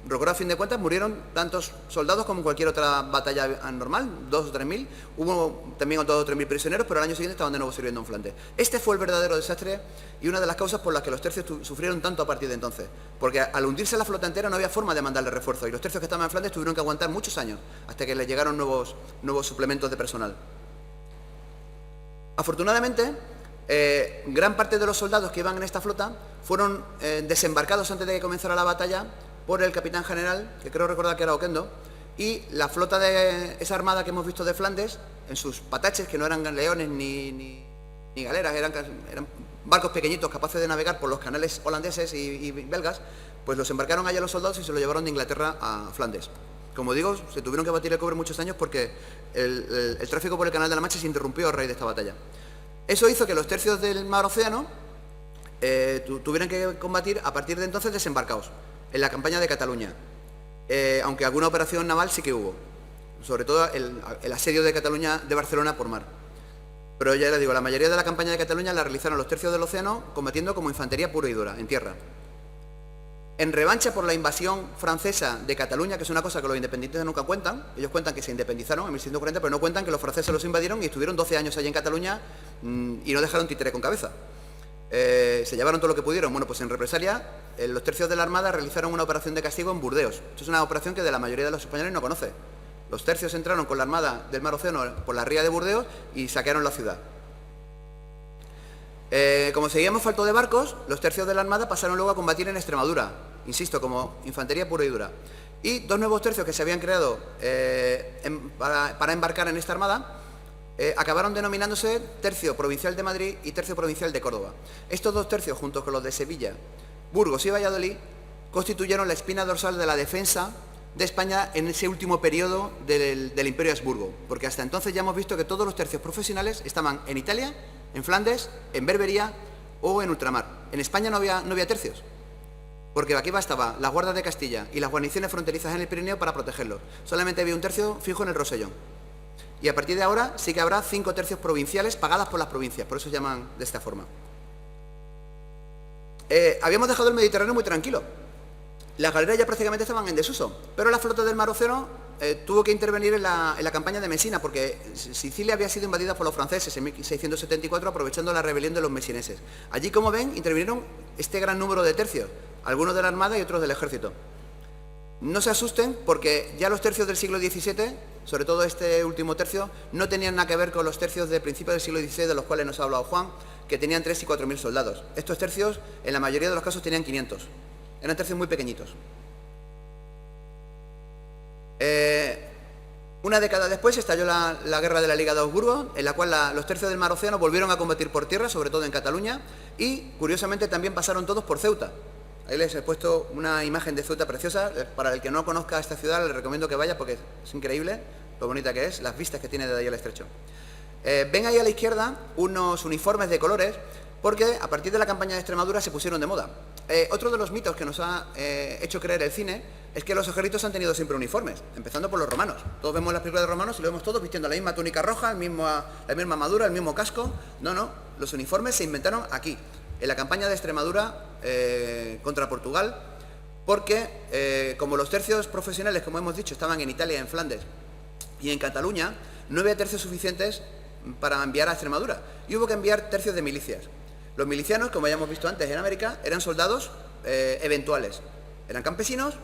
Rocroi, a fin de cuentas, murieron tantos soldados como en cualquier otra batalla normal, 2 o 3.000. Hubo también 2 o 3.000 prisioneros, pero al año siguiente estaban de nuevo sirviendo en Flandes. Este fue el verdadero desastre y una de las causas por las que los tercios sufrieron tanto a partir de entonces. Porque al hundirse la flota entera no había forma de mandarle refuerzo y los tercios que estaban en Flandes tuvieron que aguantar muchos años hasta que les llegaron nuevos suplementos de personal. Afortunadamente, gran parte de los soldados que iban en esta flota fueron desembarcados antes de que comenzara la batalla por el capitán general, que creo recordar que era Oquendo, y la flota de esa armada que hemos visto de Flandes, en sus pataches, que no eran leones ni galeras, eran barcos pequeñitos capaces de navegar por los canales holandeses y belgas, pues los embarcaron allá los soldados y se los llevaron de Inglaterra a Flandes. Como digo, se tuvieron que batir el cobre muchos años porque el tráfico por el Canal de la Mancha se interrumpió a raíz de esta batalla. Eso hizo que los tercios del Mar Océano tuvieran que combatir a partir de entonces desembarcados en la campaña de Cataluña, aunque alguna operación naval sí que hubo, sobre todo el asedio de Cataluña de Barcelona por mar. Pero ya les digo, la mayoría de la campaña de Cataluña la realizaron los tercios del Océano combatiendo como infantería pura y dura, en tierra. En revancha por la invasión francesa de Cataluña, que es una cosa que los independentistas nunca cuentan, ellos cuentan que se independizaron en 1640, pero no cuentan que los franceses los invadieron y estuvieron 12 años allí en Cataluña y no dejaron títere con cabeza. Se llevaron todo lo que pudieron. Bueno, pues en represalia, los tercios de la Armada realizaron una operación de castigo en Burdeos. Esto es una operación que de la mayoría de los españoles no conoce. Los tercios entraron con la Armada del Mar Océano por la ría de Burdeos y saquearon la ciudad. Como seguíamos falto de barcos, los tercios de la Armada pasaron luego a combatir en Extremadura, insisto, como infantería pura y dura. Y 2 nuevos tercios que se habían creado para embarcar en esta Armada acabaron denominándose Tercio Provincial de Madrid y Tercio Provincial de Córdoba. Estos 2 tercios, junto con los de Sevilla, Burgos y Valladolid, constituyeron la espina dorsal de la defensa de España en ese último periodo del Imperio Habsburgo, porque hasta entonces ya hemos visto que todos los tercios profesionales estaban en Italia, en Flandes, en Berbería o en ultramar. En España no había tercios, porque aquí bastaba las guardas de Castilla y las guarniciones fronterizas en el Pirineo para protegerlos. Solamente había un tercio fijo en el Rosellón. Y a partir de ahora sí que habrá 5 tercios provinciales pagadas por las provincias, por eso se llaman de esta forma. Habíamos dejado el Mediterráneo muy tranquilo. Las galeras ya prácticamente estaban en desuso, pero la flota del Mar Océano tuvo que intervenir en la campaña de Mesina, porque Sicilia había sido invadida por los franceses en 1674, aprovechando la rebelión de los mesineses. Allí, como ven, intervinieron este gran número de tercios, algunos de la Armada y otros del Ejército. No se asusten, porque ya los tercios del siglo XVII, sobre todo este último tercio, no tenían nada que ver con los tercios de principios del siglo XVI, de los cuales nos ha hablado Juan, que tenían 3.000 y 4.000 soldados. Estos tercios, en la mayoría de los casos, tenían 500. Eran tercios muy pequeñitos. Una década después estalló la guerra de la Liga de Augsburgo, en la cual los tercios del Mar Océano volvieron a combatir por tierra, sobre todo en Cataluña, y curiosamente también pasaron todos por Ceuta. Ahí les he puesto una imagen de Ceuta preciosa. Para el que no conozca esta ciudad, les recomiendo que vaya porque es increíble lo bonita que es, las vistas que tiene de ahí al estrecho. Ven ahí a la izquierda unos uniformes de colores, porque a partir de la campaña de Extremadura se pusieron de moda. Otro de los mitos que nos ha hecho creer el cine es que los ejércitos han tenido siempre uniformes, empezando por los romanos. Todos vemos las películas de romanos y lo vemos todos vistiendo la misma túnica roja, la misma armadura, el mismo casco. No, los uniformes se inventaron aquí, en la campaña de Extremadura contra Portugal, porque como los tercios profesionales, como hemos dicho, estaban en Italia, en Flandes y en Cataluña, no había tercios suficientes para enviar a Extremadura y hubo que enviar tercios de milicias. Los milicianos, como ya hemos visto antes en América, eran soldados eventuales. Eran campesinos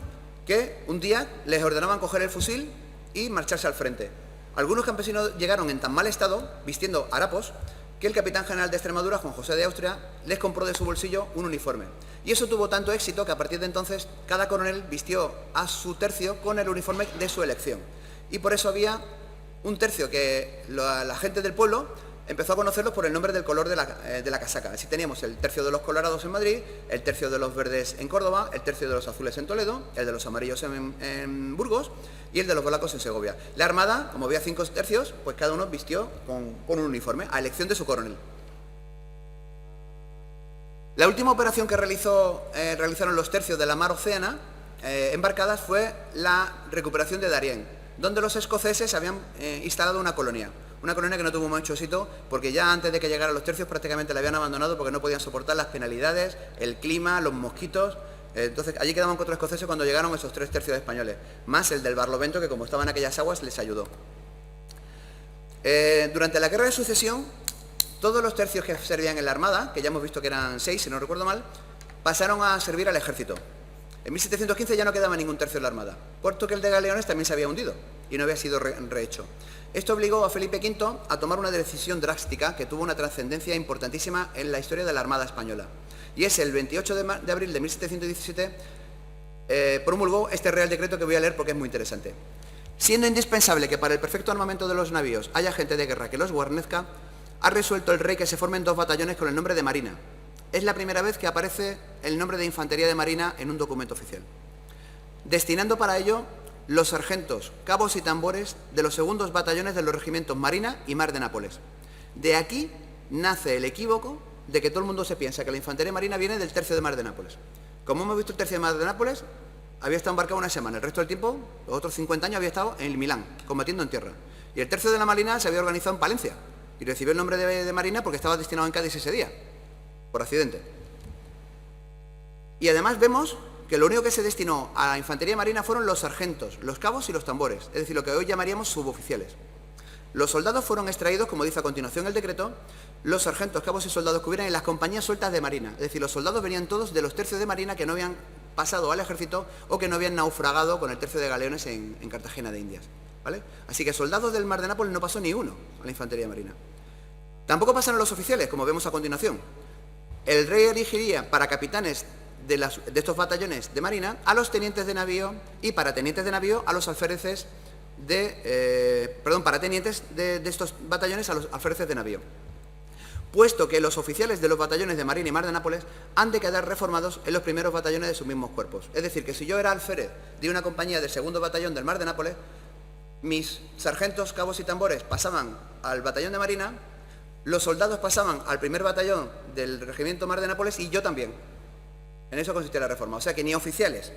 que un día les ordenaban coger el fusil y marcharse al frente. Algunos campesinos llegaron en tan mal estado, vistiendo harapos, que el capitán general de Extremadura, Juan José de Austria, les compró de su bolsillo un uniforme. Y eso tuvo tanto éxito que a partir de entonces cada coronel vistió a su tercio con el uniforme de su elección. Y por eso había un tercio que la gente del pueblo empezó a conocerlos por el nombre del color de la casaca. Así teníamos el tercio de los colorados en Madrid, el tercio de los verdes en Córdoba, el tercio de los azules en Toledo, el de los amarillos en Burgos y el de los blancos en Segovia. La Armada, como había 5 tercios, pues cada uno vistió con un uniforme, a elección de su coronel. La última operación que realizaron los tercios de la mar Océana embarcadas fue la recuperación de Darien, donde los escoceses habían instalado una colonia que no tuvo mucho éxito porque ya antes de que llegaran los tercios prácticamente la habían abandonado porque no podían soportar las penalidades, el clima, los mosquitos. Entonces allí quedaban 4 escoceses cuando llegaron esos 3 tercios españoles, más el del Barlovento que como estaba en aquellas aguas les ayudó. Durante la Guerra de Sucesión, todos los tercios que servían en la Armada, que ya hemos visto que eran 6 si no recuerdo mal, pasaron a servir al ejército. En 1715 ya no quedaba ningún tercio en la Armada, puesto que el de Galeones también se había hundido y no había sido rehecho. Esto obligó a Felipe V a tomar una decisión drástica que tuvo una trascendencia importantísima en la historia de la Armada española. Y es el 28 de abril de 1717 promulgó este Real Decreto que voy a leer porque es muy interesante. Siendo indispensable que para el perfecto armamento de los navíos haya gente de guerra que los guarnezca, ha resuelto el rey que se formen 2 batallones con el nombre de Marina. Es la primera vez que aparece el nombre de Infantería de Marina en un documento oficial, destinando para ello los sargentos, cabos y tambores de los segundos batallones de los regimientos Marina y Mar de Nápoles. De aquí nace el equívoco de que todo el mundo se piensa que la Infantería Marina viene del tercio de Mar de Nápoles. Como hemos visto, el tercio de Mar de Nápoles había estado embarcado una semana, el resto del tiempo, los otros 50 años, había estado en Milán, combatiendo en tierra. Y el tercio de la Marina se había organizado en Palencia y recibió el nombre de Marina porque estaba destinado en Cádiz ese día, por accidente. Y además vemos que lo único que se destinó a la Infantería Marina fueron los sargentos, los cabos y los tambores, es decir, lo que hoy llamaríamos suboficiales. Los soldados fueron extraídos, como dice a continuación el decreto, los sargentos, cabos y soldados que hubieran en las compañías sueltas de Marina, es decir, los soldados venían todos de los tercios de Marina que no habían pasado al ejército o que no habían naufragado con el tercio de Galeones en Cartagena de Indias, ¿vale? Así que soldados del Mar de Nápoles no pasó ni uno a la Infantería Marina. Tampoco pasaron los oficiales, como vemos a continuación. El rey elegiría para capitanes de estos batallones de Marina a los tenientes de navío y para tenientes de navío a los alféreces para tenientes de estos batallones a los alféreces de navío, puesto que los oficiales de los batallones de Marina y Mar de Nápoles han de quedar reformados en los primeros batallones de sus mismos cuerpos. Es decir, que si yo era alférez de una compañía del segundo batallón del Mar de Nápoles, mis sargentos, cabos y tambores pasaban al batallón de Marina, los soldados pasaban al primer batallón del regimiento Mar de Nápoles y yo también. En eso consistía la reforma. O sea que ni oficiales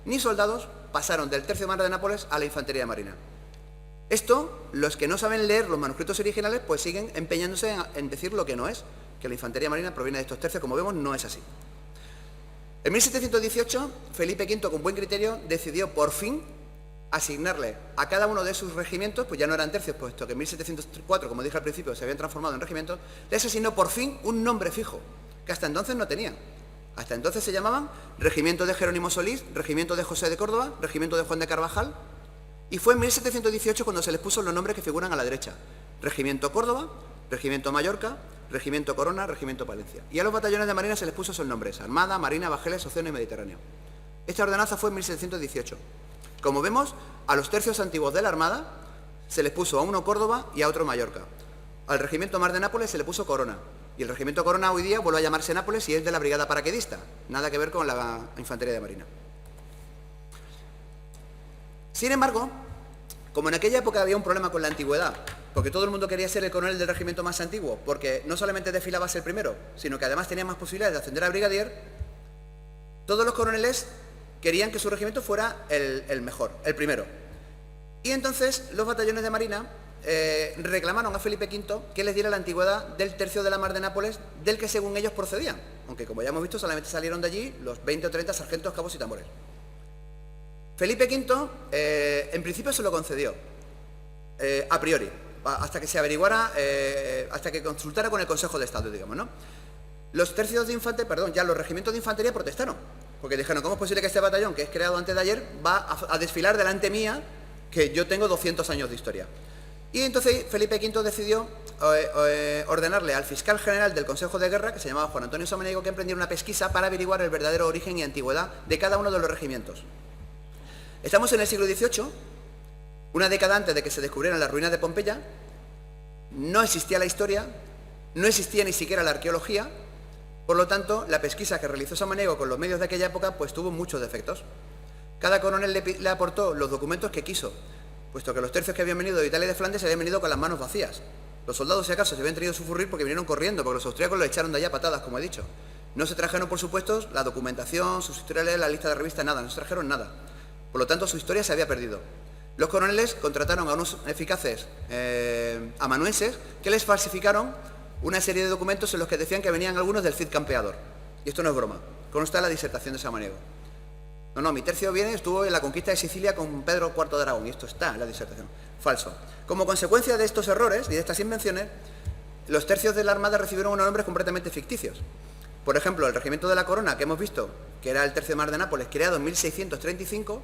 ni soldados pasaron del tercio Mar de Nápoles a la Infantería Marina. Esto, los que no saben leer los manuscritos originales, pues siguen empeñándose en decir lo que no es, que la Infantería Marina proviene de estos tercios. Como vemos, no es así. En 1718, Felipe V, con buen criterio, decidió por fin asignarle a cada uno de sus regimientos, pues ya no eran tercios, puesto que en 1704, como dije al principio, se habían transformado en regimientos, les asignó por fin un nombre fijo, que hasta entonces no tenían. Hasta entonces se llamaban Regimiento de Jerónimo Solís, Regimiento de José de Córdoba, Regimiento de Juan de Carvajal, y fue en 1718 cuando se les puso los nombres que figuran a la derecha: Regimiento Córdoba, Regimiento Mallorca, Regimiento Corona, Regimiento Palencia. Y a los batallones de Marina se les puso esos nombres: Armada, Marina, Bajeles, Océano y Mediterráneo. Esta ordenanza fue en 1718. Como vemos, a los tercios antiguos de la Armada se les puso a uno Córdoba y a otro Mallorca. Al Regimiento Mar de Nápoles se le puso Corona. Y el Regimiento Corona hoy día vuelve a llamarse Nápoles y es de la Brigada Paraquedista. Nada que ver con la Infantería de Marina. Sin embargo, como en aquella época había un problema con la antigüedad, porque todo el mundo quería ser el coronel del regimiento más antiguo, porque no solamente desfilabas el primero, sino que además tenía más posibilidades de ascender a brigadier, todos los coroneles querían que su regimiento fuera el mejor, el primero. Y entonces los batallones de Marina reclamaron a Felipe V que les diera la antigüedad del tercio de la Mar de Nápoles, del que según ellos procedían, aunque como ya hemos visto solamente salieron de allí los 20 o 30 sargentos, cabos y tambores. Felipe V en principio se lo concedió, a priori, hasta que se averiguara, hasta que consultara con el Consejo de Estado, digamos, ¿no? Los tercios de infantería, ya los regimientos de infantería protestaron, porque dijeron: ¿cómo es posible que este batallón, que es creado antes de ayer, va a desfilar delante mía, que yo tengo 200 años de historia? Y entonces Felipe V decidió ordenarle al fiscal general del Consejo de Guerra, que se llamaba Juan Antonio Samaniego, que emprendiera una pesquisa para averiguar el verdadero origen y antigüedad de cada uno de los regimientos. Estamos en el siglo XVIII, una década antes de que se descubrieran las ruinas de Pompeya, no existía la historia, no existía ni siquiera la arqueología, por lo tanto, la pesquisa que realizó Samaniego con los medios de aquella época pues tuvo muchos defectos. Cada coronel le aportó los documentos que quiso, puesto que los tercios que habían venido de Italia y de Flandes habían venido con las manos vacías. Los soldados, si acaso, se habían tenido su furrir porque vinieron corriendo, porque los austríacos los echaron de allá a patadas, como he dicho. No se trajeron, por supuesto, la documentación, sus historiales, la lista de revistas, nada, no se trajeron nada. Por lo tanto, su historia se había perdido. Los coroneles contrataron a unos eficaces amanuenses que les falsificaron una serie de documentos en los que decían que venían algunos del Cid Campeador. Y esto no es broma, consta en la disertación de Samaniego. No, mi tercio estuvo en la conquista de Sicilia con Pedro IV de Aragón, y esto está en la disertación. Falso. Como consecuencia de estos errores y de estas invenciones, los tercios de la Armada recibieron unos nombres completamente ficticios. Por ejemplo, el Regimiento de la Corona, que hemos visto, que era el Tercio de Mar de Nápoles, creado en 1635,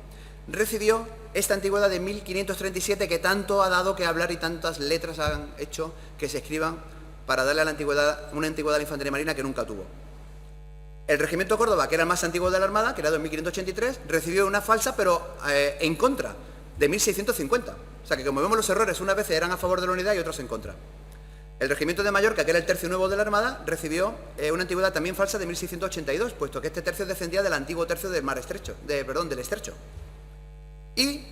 recibió esta antigüedad de 1537, que tanto ha dado que hablar y tantas letras han hecho que se escriban para darle a la antigüedad, una antigüedad a la infantería marina que nunca tuvo. El Regimiento de Córdoba, que era el más antiguo de la Armada, creado en 1583, recibió una falsa, pero en contra, de 1650. O sea que, como vemos, los errores unas veces eran a favor de la unidad y otros en contra. El Regimiento de Mallorca, que era el tercio nuevo de la Armada, recibió una antigüedad también falsa de 1682, puesto que este tercio descendía del antiguo tercio del Mar Estrecho, del Estrecho. Y,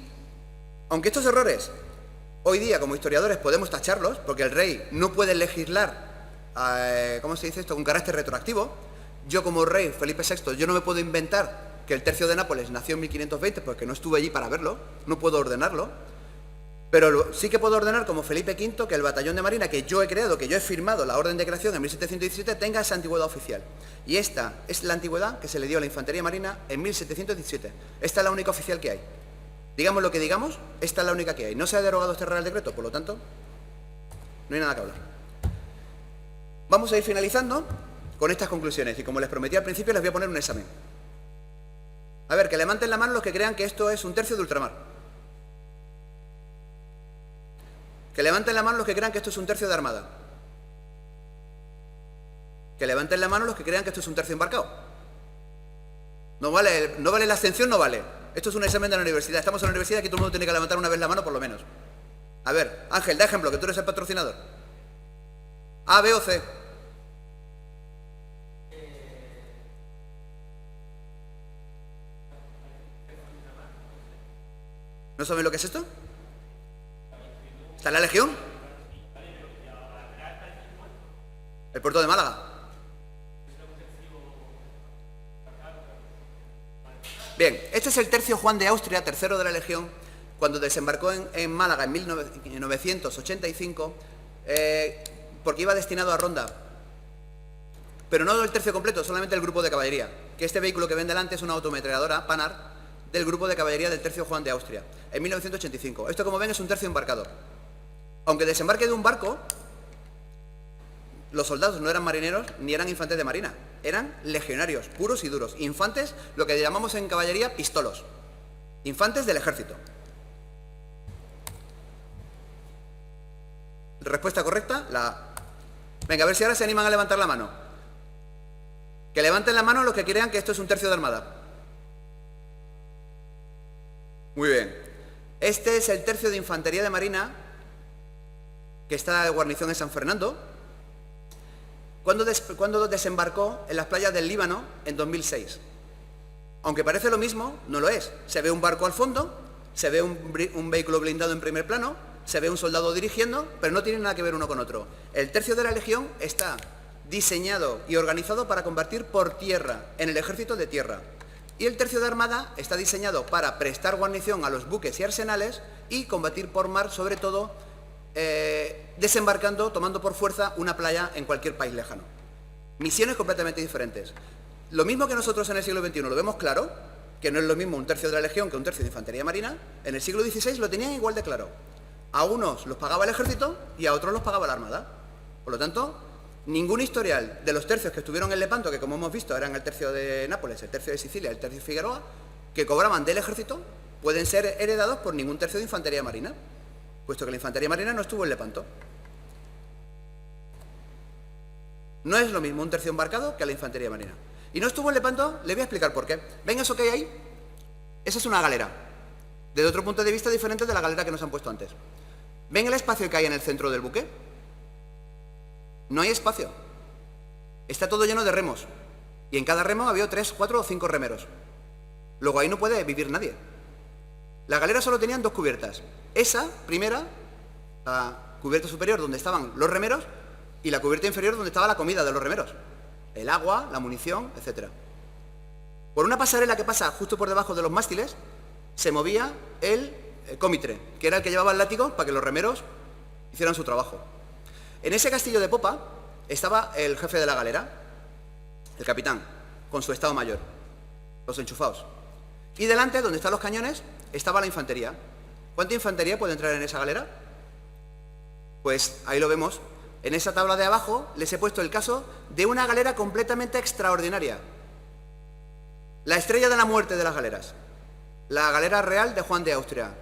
aunque estos errores, hoy día, como historiadores, podemos tacharlos, porque el rey no puede legislar, ¿cómo se dice esto?, con carácter retroactivo. Yo, como rey, Felipe VI, yo no me puedo inventar que el tercio de Nápoles nació en 1520, porque no estuve allí para verlo, no puedo ordenarlo. Pero sí que puedo ordenar, como Felipe V, que el batallón de marina que yo he creado, que yo he firmado la orden de creación en 1717, tenga esa antigüedad oficial. Y esta es la antigüedad que se le dio a la infantería marina en 1717. Esta es la única oficial que hay. Digamos lo que digamos, esta es la única que hay. No se ha derogado este Real Decreto, por lo tanto, no hay nada que hablar. Vamos a ir finalizando con estas conclusiones, y como les prometí al principio, les voy a poner un examen. A ver, que levanten la mano los que crean que esto es un tercio de ultramar. Que levanten la mano los que crean que esto es un tercio de armada. Que levanten la mano los que crean que esto es un tercio embarcado. No vale la abstención, no vale. Esto es un examen de la universidad. Estamos en la universidad, aquí todo el mundo tiene que levantar una vez la mano por lo menos. A ver, Ángel, da ejemplo, que tú eres el patrocinador. A, B o C. ¿No saben lo que es esto? ¿Está en la Legión? ¿El puerto de Málaga? Bien, este es el tercio Juan de Austria, tercero de la Legión, cuando desembarcó en Málaga en 1985, porque iba destinado a Ronda. Pero no el tercio completo, solamente el grupo de caballería, que este vehículo que ven delante es una autometralladora Panhard del grupo de caballería del tercio Juan de Austria, en 1985. Esto, como ven, es un tercio embarcado. Aunque desembarque de un barco, los soldados no eran marineros ni eran infantes de marina, eran legionarios, puros y duros. Infantes, lo que llamamos en caballería pistolos. Infantes del ejército. Respuesta correcta, la A. Venga, a ver si ahora se animan a levantar la mano. Que levanten la mano los que crean que esto es un tercio de armada. Muy bien. Este es el tercio de infantería de marina que está de guarnición en San Fernando, cuando desembarcó en las playas del Líbano en 2006. Aunque parece lo mismo, no lo es. Se ve un barco al fondo, se ve un vehículo blindado en primer plano, se ve un soldado dirigiendo, pero no tiene nada que ver uno con otro. El tercio de la Legión está diseñado y organizado para combatir por tierra, en el ejército de tierra. Y el tercio de Armada está diseñado para prestar guarnición a los buques y arsenales y combatir por mar, sobre todo desembarcando, tomando por fuerza una playa en cualquier país lejano. Misiones completamente diferentes. Lo mismo que nosotros en el siglo XXI lo vemos claro, que no es lo mismo un tercio de la Legión que un tercio de infantería marina, en el siglo XVI lo tenían igual de claro. A unos los pagaba el ejército y a otros los pagaba la Armada. Por lo tanto, ningún historial de los tercios que estuvieron en Lepanto, que como hemos visto eran el tercio de Nápoles, el tercio de Sicilia, el tercio de Figueroa, que cobraban del ejército, pueden ser heredados por ningún tercio de infantería marina, puesto que la infantería marina no estuvo en Lepanto. No es lo mismo un tercio embarcado que la infantería marina. Y no estuvo en Lepanto, le voy a explicar por qué. ¿Ven eso que hay ahí? Esa es una galera, desde otro punto de vista diferente de la galera que nos han puesto antes. ¿Ven el espacio que hay en el centro del buque? No hay espacio. Está todo lleno de remos. Y en cada remo había 3, 4 o 5 remeros. Luego ahí no puede vivir nadie. Las galeras solo tenían 2 cubiertas. Esa primera, la cubierta superior donde estaban los remeros, y la cubierta inferior donde estaba la comida de los remeros. El agua, la munición, etc. Por una pasarela que pasa justo por debajo de los mástiles, se movía el cómitre, que era el que llevaba el látigo para que los remeros hicieran su trabajo. En ese castillo de popa estaba el jefe de la galera, el capitán, con su estado mayor, los enchufados. Y delante, donde están los cañones, estaba la infantería. ¿Cuánta infantería puede entrar en esa galera? Pues ahí lo vemos. En esa tabla de abajo les he puesto el caso de una galera completamente extraordinaria. La estrella de la muerte de las galeras. La galera real de Juan de Austria,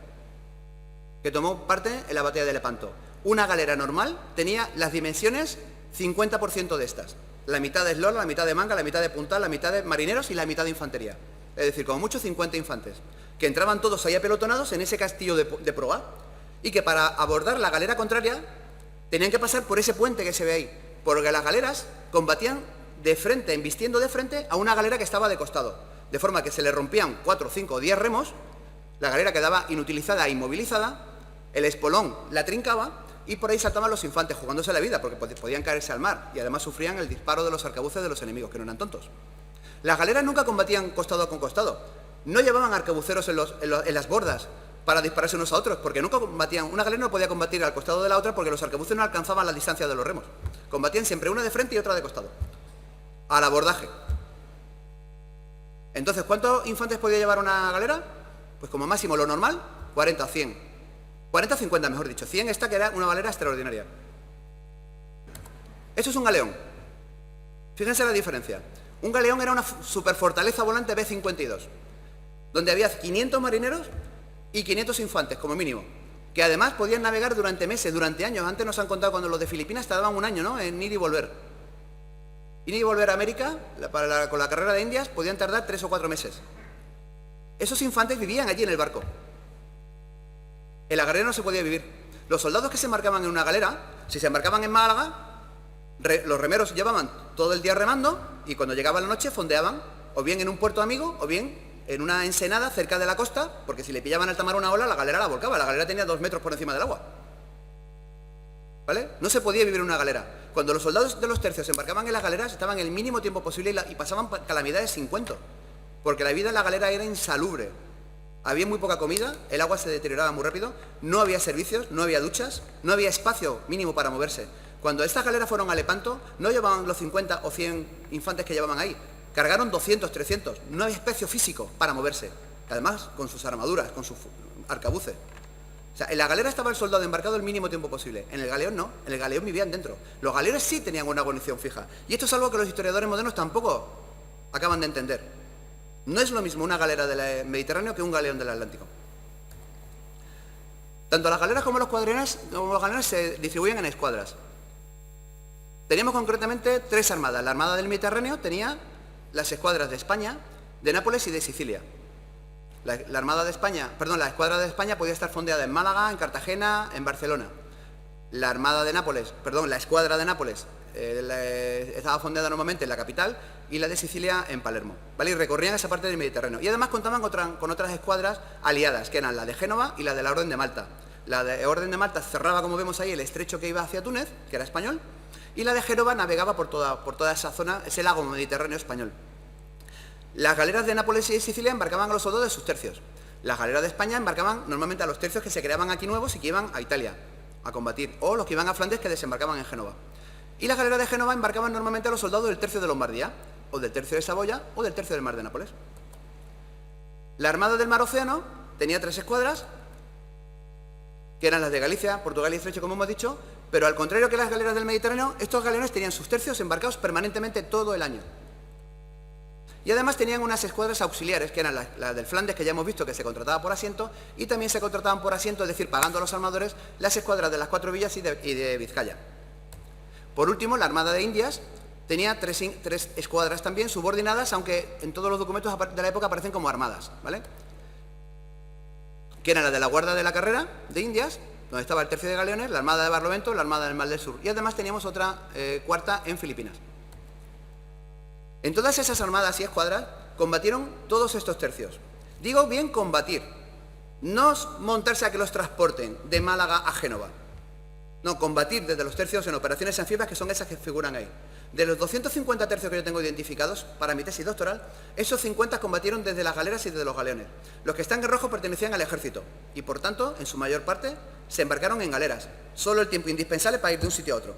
que tomó parte en la batalla de Lepanto. Una galera normal tenía las dimensiones 50% de estas. La mitad de eslora, la mitad de manga, la mitad de puntal, la mitad de marineros y la mitad de infantería. Es decir, como mucho 50 infantes, que entraban todos ahí apelotonados en ese castillo de proa, y que para abordar la galera contraria tenían que pasar por ese puente que se ve ahí, porque las galeras combatían de frente, embistiendo de frente a una galera que estaba de costado, de forma que se le rompían 4, 5 o 10 remos, la galera quedaba inutilizada e inmovilizada, el espolón la trincaba y por ahí saltaban los infantes jugándose la vida, porque podían caerse al mar y además sufrían el disparo de los arcabuces de los enemigos, que no eran tontos. Las galeras nunca combatían costado con costado, no llevaban arcabuceros en las bordas para dispararse unos a otros, porque nunca combatían, una galera no podía combatir al costado de la otra porque los arcabuces no alcanzaban la distancia de los remos. Combatían siempre una de frente y otra de costado, al abordaje. Entonces, ¿cuántos infantes podía llevar una galera? Pues como máximo lo normal, 40 o 100. 40 o 50, mejor dicho. 100 esta que era una galera extraordinaria. Esto es un galeón. Fíjense la diferencia. Un galeón era una superfortaleza volante B-52, donde había 500 marineros y 500 infantes, como mínimo, que además podían navegar durante meses, durante años. Antes nos han contado cuando los de Filipinas tardaban un año, ¿no?, en ir y volver. Ir y volver a América, con la carrera de Indias, podían tardar 3 o 4 meses. Esos infantes vivían allí en el barco. En la galera no se podía vivir. Los soldados que se embarcaban en una galera, si se embarcaban en Málaga, los remeros llevaban todo el día remando y cuando llegaba la noche fondeaban, o bien en un puerto amigo, o bien en una ensenada cerca de la costa, porque si le pillaban al tamar una ola, la galera la volcaba. La galera tenía 2 metros por encima del agua. ¿Vale? No se podía vivir en una galera. Cuando los soldados de los tercios se embarcaban en las galeras, estaban el mínimo tiempo posible y pasaban calamidades sin cuento, porque la vida en la galera era insalubre. Había muy poca comida, el agua se deterioraba muy rápido, no había servicios, no había duchas, no había espacio mínimo para moverse. Cuando estas galeras fueron a Lepanto, no llevaban los 50 o 100 infantes que llevaban ahí, cargaron 200, 300, no había espacio físico para moverse, además con sus armaduras, con sus arcabuces. O sea, en la galera estaba el soldado embarcado el mínimo tiempo posible, en el galeón no, en el galeón vivían dentro. Los galeones sí tenían una guarnición fija, y esto es algo que los historiadores modernos tampoco acaban de entender. No es lo mismo una galera del Mediterráneo que un galeón del Atlántico. Tanto las galeras como los galeones se distribuyen en escuadras. Teníamos concretamente 3 armadas. La Armada del Mediterráneo tenía las escuadras de España, de Nápoles y de Sicilia. La escuadra de España podía estar fondeada en Málaga, en Cartagena, en Barcelona. La escuadra de Nápoles estaba fondeada normalmente en la capital y la de Sicilia en Palermo, ¿vale? Y recorrían esa parte del Mediterráneo. Y además contaban con otras escuadras aliadas, que eran la de Génova y la de la Orden de Malta. La de Orden de Malta cerraba, como vemos ahí, el estrecho que iba hacia Túnez, que era español, y la de Génova navegaba por toda esa zona, ese lago Mediterráneo español. Las galeras de Nápoles y de Sicilia embarcaban a los soldados de sus tercios. Las galeras de España embarcaban normalmente a los tercios que se creaban aquí nuevos y que iban a Italia a combatir, o los que iban a Flandes que desembarcaban en Génova. Y las galeras de Génova embarcaban normalmente a los soldados del tercio de Lombardía, o del tercio de Saboya, o del tercio del Mar de Nápoles. La Armada del Mar Océano tenía 3 escuadras, que eran las de Galicia, Portugal y Estrecho, como hemos dicho, pero al contrario que las galeras del Mediterráneo, estos galeones tenían sus tercios embarcados permanentemente todo el año. Y además tenían unas escuadras auxiliares, que eran las del Flandes, que ya hemos visto que se contrataba por asiento, y también se contrataban por asiento, es decir, pagando a los armadores, las escuadras de las 4 villas y de Vizcaya. Por último, la Armada de Indias tenía 3 escuadras también subordinadas, aunque en todos los documentos de la época aparecen como armadas, ¿vale? Que eran la de la Guardia de la Carrera de Indias, donde estaba el tercio de galeones, la Armada de Barlovento, la Armada del Mar del Sur. Y además teníamos otra cuarta en Filipinas. En todas esas armadas y escuadras combatieron todos estos tercios. Digo bien combatir, no montarse a que los transporten de Málaga a Génova. No, combatir desde los tercios en operaciones anfibias, que son esas que figuran ahí. De los 250 tercios que yo tengo identificados para mi tesis doctoral, esos 50 combatieron desde las galeras y desde los galeones. Los que están en rojo pertenecían al ejército y, por tanto, en su mayor parte, se embarcaron en galeras, solo el tiempo indispensable para ir de un sitio a otro.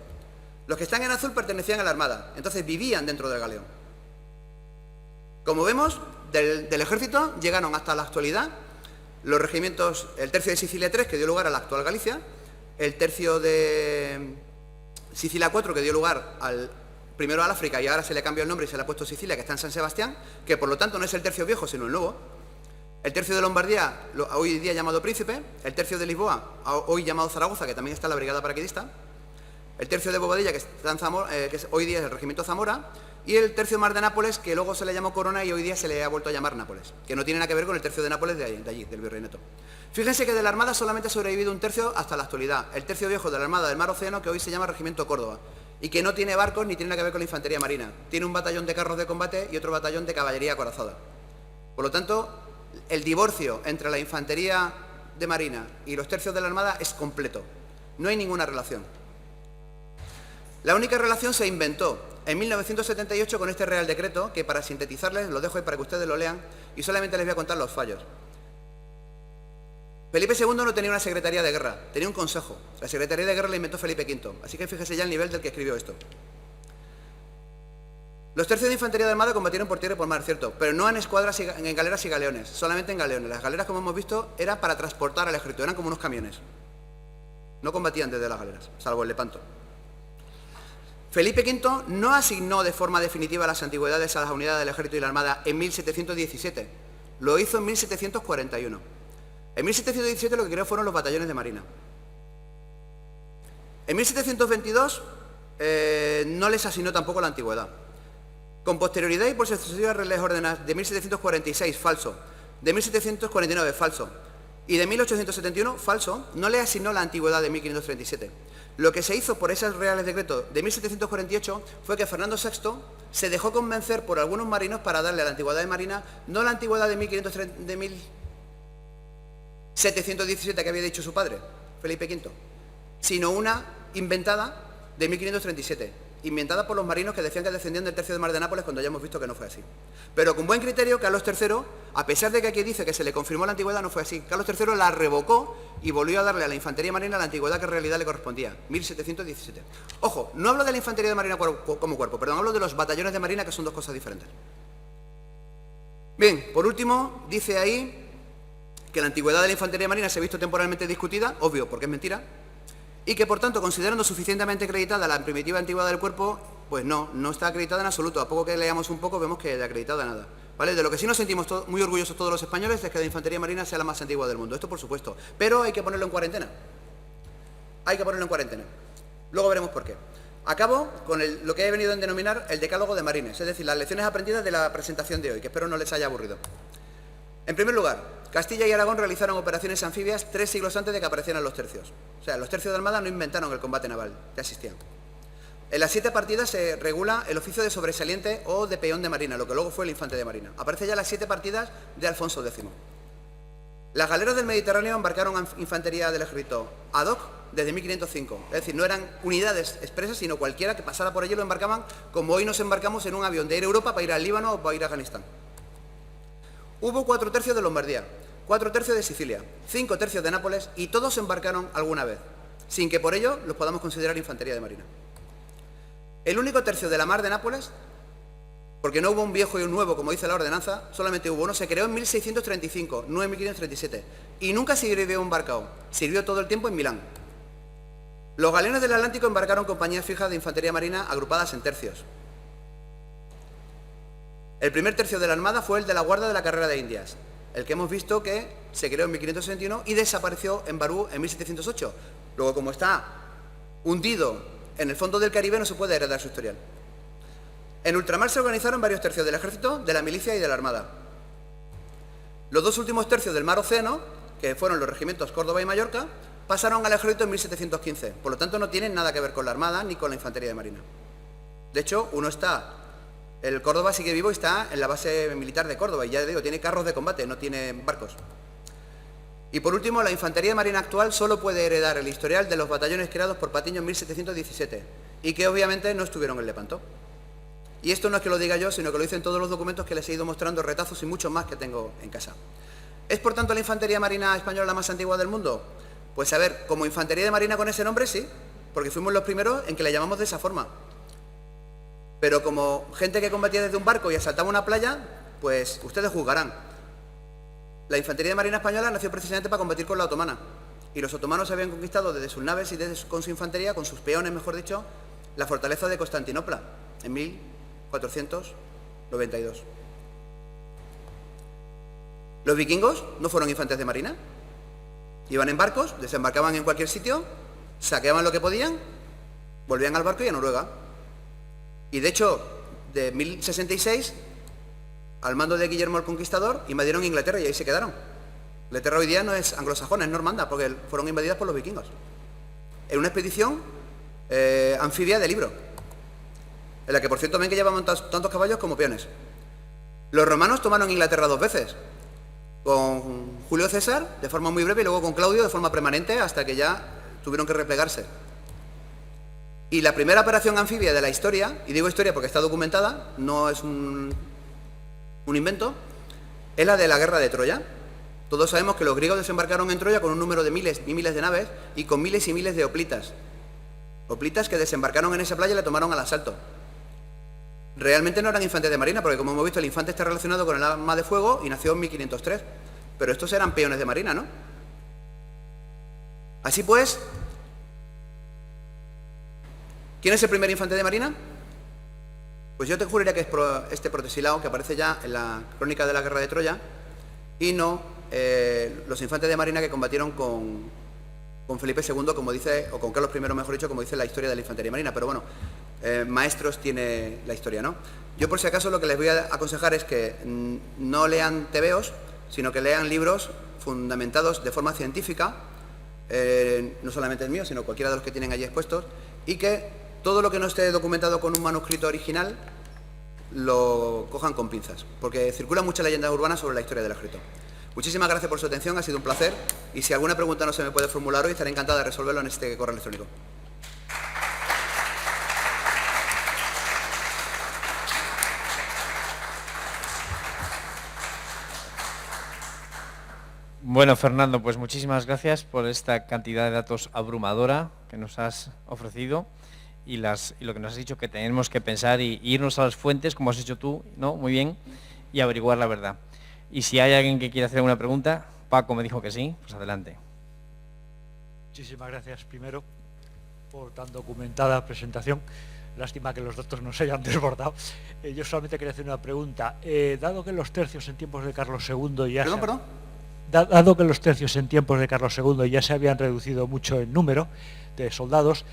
Los que están en azul pertenecían a la armada, entonces vivían dentro del galeón. Como vemos, del ejército llegaron hasta la actualidad los regimientos, el tercio de Sicilia 3, que dio lugar a la actual Galicia, el tercio de Sicilia 4, que dio lugar primero al África y ahora se le cambió el nombre y se le ha puesto Sicilia, que está en San Sebastián, que por lo tanto no es el tercio viejo, sino el nuevo. El tercio de Lombardía, hoy día llamado Príncipe. El tercio de Lisboa, hoy llamado Zaragoza, que también está en la Brigada Paraquedista. El tercio de Bobadilla, que está en Zamora, que hoy día es el Regimiento Zamora. Y el tercio Mar de Nápoles, que luego se le llamó Corona y hoy día se le ha vuelto a llamar Nápoles, que no tiene nada que ver con el tercio de Nápoles de allí, del Virreinato. Fíjense que de la Armada solamente ha sobrevivido un tercio hasta la actualidad, el tercio viejo de la Armada del Mar Océano, que hoy se llama Regimiento Córdoba, y que no tiene barcos ni tiene nada que ver con la infantería marina. Tiene un batallón de carros de combate y otro batallón de caballería acorazada. Por lo tanto, el divorcio entre la infantería de marina y los tercios de la Armada es completo. No hay ninguna relación. La única relación se inventó en 1978 con este Real Decreto, que para sintetizarles, lo dejo ahí para que ustedes lo lean, y solamente les voy a contar los fallos. Felipe II no tenía una Secretaría de Guerra, tenía un consejo. La Secretaría de Guerra la inventó Felipe V, así que fíjese ya el nivel del que escribió esto. Los tercios de infantería de armada combatieron por tierra y por mar, cierto, pero no en escuadras, en galeras y galeones, solamente en galeones. Las galeras, como hemos visto, eran para transportar al ejército, eran como unos camiones. No combatían desde las galeras, salvo el Lepanto. Felipe V no asignó de forma definitiva las antigüedades a las unidades del ejército y la armada en 1717, lo hizo en 1741. En 1717 lo que creó fueron los batallones de marina. En 1722 no les asignó tampoco la antigüedad. Con posterioridad y por sucesivas leyes ordenadas de 1746, falso, de 1749, falso, y de 1871, falso, no le asignó la antigüedad de 1537. Lo que se hizo por esos reales decretos de 1748 fue que Fernando VI se dejó convencer por algunos marinos para darle a la antigüedad de marina, no la antigüedad de 1717 que había dicho su padre, Felipe V, sino una inventada de 1537, inventada por los marinos que decían que descendían del tercio de Mar de Nápoles, cuando ya hemos visto que no fue así. Pero con buen criterio, Carlos III, a pesar de que aquí dice que se le confirmó la antigüedad, no fue así. Carlos III la revocó y volvió a darle a la infantería marina la antigüedad que en realidad le correspondía, 1717. Ojo, no hablo de la infantería de marina como cuerpo, perdón, hablo de los batallones de marina, que son dos cosas diferentes. Bien, por último, dice ahí que la antigüedad de la infantería marina se ha visto temporalmente discutida, obvio, porque es mentira, y que, por tanto, considerando suficientemente acreditada la primitiva antigüedad del cuerpo, pues no está acreditada en absoluto. A poco que leamos un poco, vemos que de acreditada nada. ¿Vale? De lo que sí nos sentimos muy orgullosos todos los españoles es que la infantería marina sea la más antigua del mundo. Esto, por supuesto. Pero hay que ponerlo en cuarentena. Hay que ponerlo en cuarentena. Luego veremos por qué. Acabo con lo que he venido a denominar el decálogo de marines, es decir, las lecciones aprendidas de la presentación de hoy, que espero no les haya aburrido. En primer lugar, Castilla y Aragón realizaron operaciones anfibias 3 siglos antes de que aparecieran los tercios. O sea, los tercios de armada no inventaron el combate naval, ya existían. En las 7 partidas se regula el oficio de sobresaliente o de peón de marina, lo que luego fue el infante de marina. Aparece ya las 7 partidas de Alfonso X. Las galeras del Mediterráneo embarcaron infantería del ejército ad hoc desde 1505. Es decir, no eran unidades expresas, sino cualquiera que pasara por allí lo embarcaban, como hoy nos embarcamos en un avión de Air Europa para ir al Líbano o para ir a Afganistán. Hubo 4 tercios de Lombardía, 4 tercios de Sicilia, 5 tercios de Nápoles y todos embarcaron alguna vez, sin que por ello los podamos considerar infantería de marina. El único tercio de la Mar de Nápoles, porque no hubo un viejo y un nuevo, como dice la ordenanza, solamente hubo uno, se creó en 1635, no en 1537, y nunca sirvió embarcado, sirvió todo el tiempo en Milán. Los galeones del Atlántico embarcaron compañías fijas de infantería marina agrupadas en tercios. El primer tercio de la Armada fue el de la Guardia de la Carrera de Indias, el que hemos visto que se creó en 1561 y desapareció en Barú en 1708. Luego, como está hundido en el fondo del Caribe, no se puede heredar su historial. En ultramar se organizaron varios tercios del ejército, de la milicia y de la Armada. Los 2 últimos tercios del Mar Océano, que fueron los regimientos Córdoba y Mallorca, pasaron al ejército en 1715. Por lo tanto, no tienen nada que ver con la Armada ni con la Infantería de Marina. De hecho, el Córdoba sigue vivo y está en la base militar de Córdoba. Y ya digo, tiene carros de combate, no tiene barcos. Y por último, la Infantería de Marina actual solo puede heredar el historial de los batallones creados por Patiño en 1717 y que obviamente no estuvieron en Lepanto. Y esto no es que lo diga yo, sino que lo dicen todos los documentos que les he ido mostrando, retazos y muchos más que tengo en casa. ¿Es por tanto la Infantería Marina española la más antigua del mundo? Pues a ver, como Infantería de Marina con ese nombre sí, porque fuimos los primeros en que la llamamos de esa forma. Pero como gente que combatía desde un barco y asaltaba una playa, pues ustedes juzgarán. La Infantería de Marina española nació precisamente para combatir con la otomana. Y los otomanos habían conquistado desde sus naves y con su infantería, con sus peones, mejor dicho, la fortaleza de Constantinopla en 1492. Los vikingos no fueron infantes de marina. Iban en barcos, desembarcaban en cualquier sitio, saqueaban lo que podían, volvían al barco y a Noruega. Y de hecho, de 1066, al mando de Guillermo el Conquistador, invadieron Inglaterra y ahí se quedaron. Inglaterra hoy día no es anglosajona, es normanda, porque fueron invadidas por los vikingos. En una expedición anfibia de libro, en la que por cierto ven que llevaban tantos caballos como peones. Los romanos tomaron Inglaterra 2 veces, con Julio César de forma muy breve y luego con Claudio de forma permanente hasta que ya tuvieron que replegarse. Y la primera operación anfibia de la historia, y digo historia porque está documentada, no es un invento, es la de la guerra de Troya. Todos sabemos que los griegos desembarcaron en Troya con un número de miles y miles de naves y con miles y miles de hoplitas. Hoplitas que desembarcaron en esa playa y la tomaron al asalto. Realmente no eran infantes de marina, porque como hemos visto el infante está relacionado con el arma de fuego y nació en 1503. Pero estos eran peones de marina, ¿no? Así pues, ¿quién es el primer infante de marina? Pues yo te juraría que es este Protesilao, que aparece ya en la crónica de la guerra de Troya, y no los infantes de marina que combatieron con Felipe II, como dice, o con Carlos I, mejor dicho, como dice la historia de la infantería marina. Pero bueno, maestros tiene la historia, ¿no? Yo por si acaso lo que les voy a aconsejar es que no lean tebeos, sino que lean libros fundamentados de forma científica, no solamente el mío, sino cualquiera de los que tienen allí expuestos, y que todo lo que no esté documentado con un manuscrito original lo cojan con pinzas, porque circulan muchas leyendas urbanas sobre la historia del escrito. Muchísimas gracias por su atención, ha sido un placer, y si alguna pregunta no se me puede formular hoy, estaré encantada de resolverlo en este correo electrónico. Bueno, Fernando, pues muchísimas gracias por esta cantidad de datos abrumadora que nos has ofrecido y lo que nos has dicho que tenemos que pensar y irnos a las fuentes, como has hecho tú, ¿no? Muy bien, y averiguar la verdad. Y si hay alguien que quiera hacer alguna pregunta, Paco me dijo que sí, pues adelante. Muchísimas gracias primero por tan documentada presentación. Lástima que los datos nos hayan desbordado. Yo solamente quería hacer una pregunta. Dado que los tercios en tiempos de Carlos II ya... Dado que los tercios en tiempos de Carlos II ya se habían reducido mucho en número de soldados,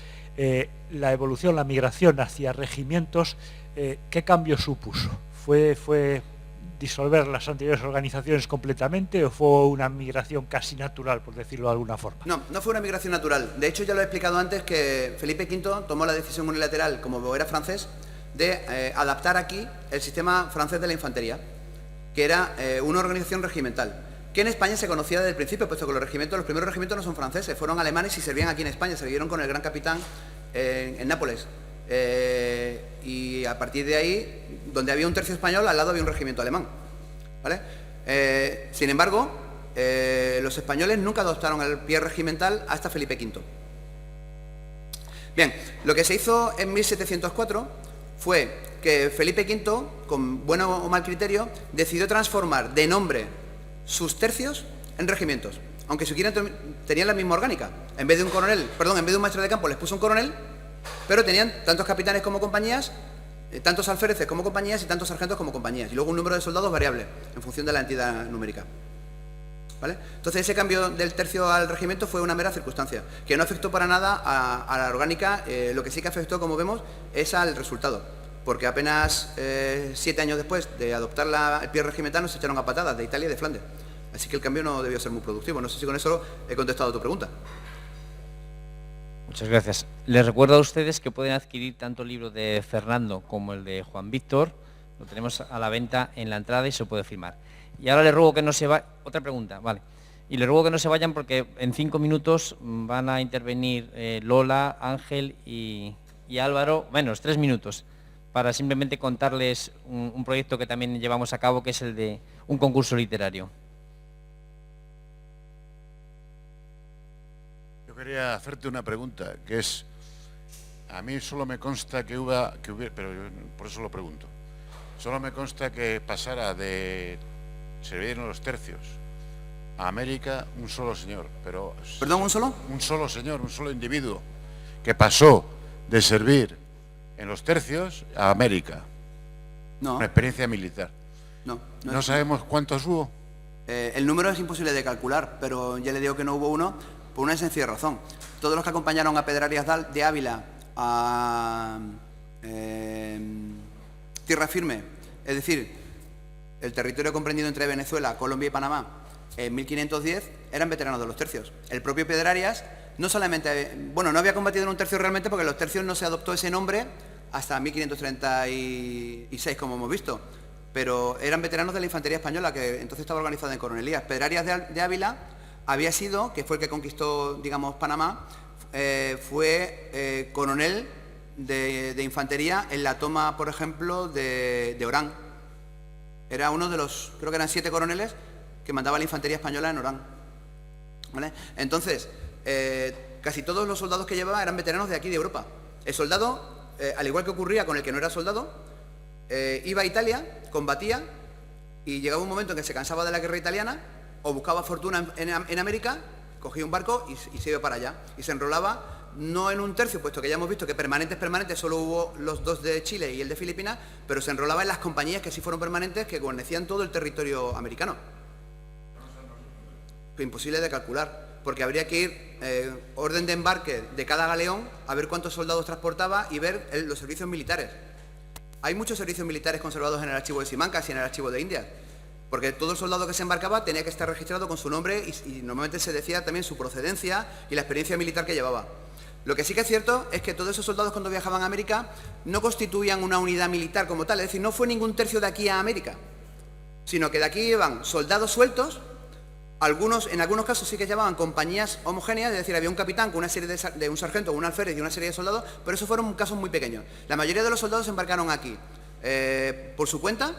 la evolución, la migración hacia regimientos, ¿qué cambio supuso? ¿Fue disolver las anteriores organizaciones completamente o fue una migración casi natural, por decirlo de alguna forma? No, no fue una migración natural. De hecho, ya lo he explicado antes que Felipe V tomó la decisión unilateral, como era francés, de adaptar aquí el sistema francés de la infantería, que era una organización regimental, que en España se conocía desde el principio, puesto que los primeros regimientos no son franceses, fueron alemanes y servían aquí en España, sirvieron con el gran capitán en Nápoles. Y a partir de ahí, donde había un tercio español, al lado había un regimiento alemán, ¿vale? Sin embargo, los españoles nunca adoptaron el pie regimental hasta Felipe V. Bien, lo que se hizo en 1704 fue que Felipe V, con bueno o mal criterio, decidió transformar de nombre sus tercios en regimientos, aunque si quieren tenían la misma orgánica. En vez de un maestro de campo les puso un coronel, pero tenían tantos capitanes como compañías, tantos alféreces como compañías y tantos sargentos como compañías, y luego un número de soldados variable en función de la entidad numérica, ¿vale? Entonces ese cambio del tercio al regimiento fue una mera circunstancia, que no afectó para nada a la orgánica. Lo que sí que afectó, como vemos, es al resultado, porque apenas 7 años después de adoptar el pie regimental nos echaron a patadas de Italia y de Flandes. Así que el cambio no debió ser muy productivo. No sé si con eso he contestado a tu pregunta. Muchas gracias. Les recuerdo a ustedes que pueden adquirir tanto el libro de Fernando como el de Juan Víctor. Lo tenemos a la venta en la entrada y se puede firmar. Y ahora les ruego que no se vayan. Otra pregunta, vale. Y les ruego que no se vayan porque en 5 minutos van a intervenir Lola, Ángel y Álvaro, menos 3 minutos, para simplemente contarles un proyecto que también llevamos a cabo, que es el de un concurso literario. Yo quería hacerte una pregunta, que es, a mí solo me consta que hubiera, pero yo por eso lo pregunto, solo me consta que pasara de servir en los tercios a América un solo señor, pero... ¿Perdón, un solo? Un solo señor, un solo individuo, que pasó de servir en los tercios a América. No. Una experiencia militar. No sabemos cuántos hubo. El número es imposible de calcular, pero ya le digo que no hubo uno por una sencilla razón. Todos los que acompañaron a Pedrarias de Ávila a tierra firme, es decir, el territorio comprendido entre Venezuela, Colombia y Panamá, en 1510, eran veteranos de los tercios. El propio Pedrarias no solamente, bueno, no había combatido en un tercio realmente porque los tercios no se adoptó ese nombre hasta 1536, como hemos visto, pero eran veteranos de la infantería española, que entonces estaba organizada en coronelías. Pedrarias de Ávila había sido, que fue el que conquistó, digamos, Panamá, fue coronel de infantería en la toma, por ejemplo, de Orán. Era uno de los, creo que eran 7 coroneles que mandaba la infantería española en Orán. ¿Vale? Entonces, casi todos los soldados que llevaba eran veteranos de aquí, de Europa. El soldado, al igual que ocurría con el que no era soldado, iba a Italia, combatía y llegaba un momento en que se cansaba de la guerra italiana o buscaba fortuna en América, cogía un barco y se iba para allá. Y se enrolaba, no en un tercio, puesto que ya hemos visto que permanentes solo hubo los 2 de Chile y el de Filipinas, pero se enrolaba en las compañías que sí fueron permanentes, que guarnecían todo el territorio americano. Imposible de calcular, porque habría que ir orden de embarque de cada galeón a ver cuántos soldados transportaba y ver los servicios militares. Hay muchos servicios militares conservados en el archivo de Simancas y en el archivo de Indias, porque todo el soldado que se embarcaba tenía que estar registrado con su nombre y normalmente se decía también su procedencia y la experiencia militar que llevaba. Lo que sí que es cierto es que todos esos soldados cuando viajaban a América no constituían una unidad militar como tal, es decir, no fue ningún tercio de aquí a América, sino que de aquí iban soldados sueltos. En algunos casos sí que llevaban compañías homogéneas, es decir, había un capitán con una serie de un sargento, un alférez y una serie de soldados, pero esos fueron casos muy pequeños. La mayoría de los soldados se embarcaron aquí por su cuenta,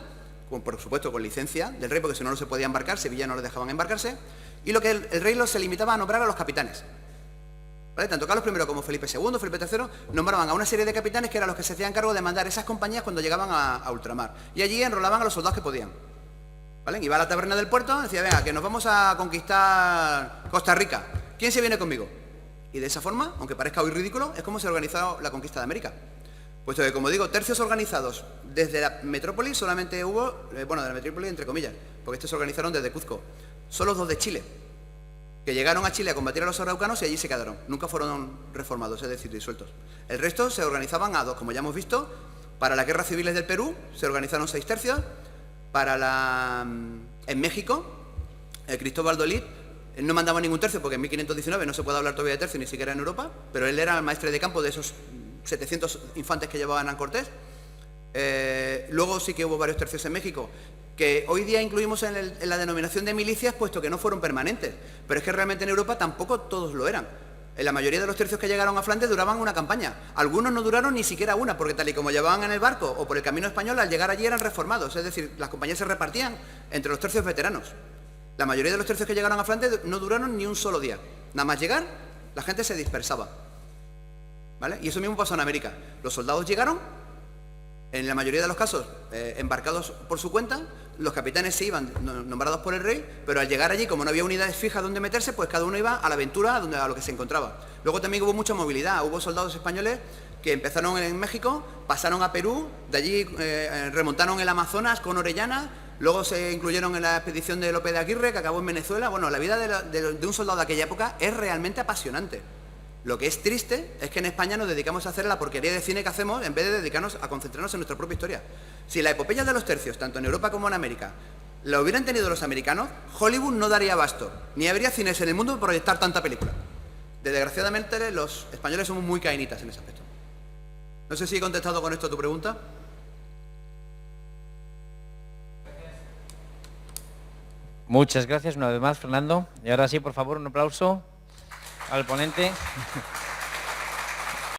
por supuesto con licencia del rey, porque si no, no se podía embarcar, Sevilla no les dejaban embarcarse, y lo que el rey se limitaba a nombrar a los capitanes. ¿Vale? Tanto Carlos I como Felipe II, Felipe III, nombraban a una serie de capitanes que eran los que se hacían cargo de mandar esas compañías cuando llegaban a ultramar, y allí enrolaban a los soldados que podían. ¿Vale? Iba a la taberna del puerto, decía, venga, que nos vamos a conquistar Costa Rica. ¿Quién se viene conmigo? Y de esa forma, aunque parezca hoy ridículo, es como se organizó la conquista de América. Puesto que, como digo, tercios organizados desde la metrópoli solamente hubo, bueno, de la metrópoli entre comillas, porque estos se organizaron desde Cuzco. Solo 2 de Chile, que llegaron a Chile a combatir a los araucanos y allí se quedaron. Nunca fueron reformados, es decir, disueltos. El resto se organizaban a 2, como ya hemos visto. Para las guerras civiles del Perú se organizaron 6 tercios. En México, Cristóbal Dolid no mandaba ningún tercio, porque en 1519 no se puede hablar todavía de tercio, ni siquiera en Europa, pero él era el maestre de campo de esos 700 infantes que llevaban a Cortés. Luego sí que hubo varios tercios en México, que hoy día incluimos en la denominación de milicias, puesto que no fueron permanentes, pero es que realmente en Europa tampoco todos lo eran. La mayoría de los tercios que llegaron a Flandes duraban una campaña. Algunos no duraron ni siquiera una, porque tal y como llevaban en el barco o por el camino español, al llegar allí eran reformados. Es decir, las compañías se repartían entre los tercios veteranos. La mayoría de los tercios que llegaron a Flandes no duraron ni un solo día. Nada más llegar, la gente se dispersaba. ¿Vale? Y eso mismo pasó en América. Los soldados llegaron, en la mayoría de los casos, embarcados por su cuenta. Los capitanes se iban nombrados por el rey, pero al llegar allí, como no había unidades fijas donde meterse, pues cada uno iba a la aventura a lo que se encontraba. Luego también hubo mucha movilidad, hubo soldados españoles que empezaron en México, pasaron a Perú, de allí remontaron el Amazonas con Orellana, luego se incluyeron en la expedición de López de Aguirre, que acabó en Venezuela. Bueno, la vida de un soldado de aquella época es realmente apasionante. Lo que es triste es que en España nos dedicamos a hacer la porquería de cine que hacemos en vez de dedicarnos a concentrarnos en nuestra propia historia. Si la epopeya de los tercios, tanto en Europa como en América, la hubieran tenido los americanos, Hollywood no daría abasto, ni habría cines en el mundo para proyectar tanta película. Desgraciadamente los españoles somos muy cainitas en ese aspecto. No sé si he contestado con esto a tu pregunta. Muchas gracias una vez más, Fernando. Y ahora sí, por favor, un aplauso al ponente.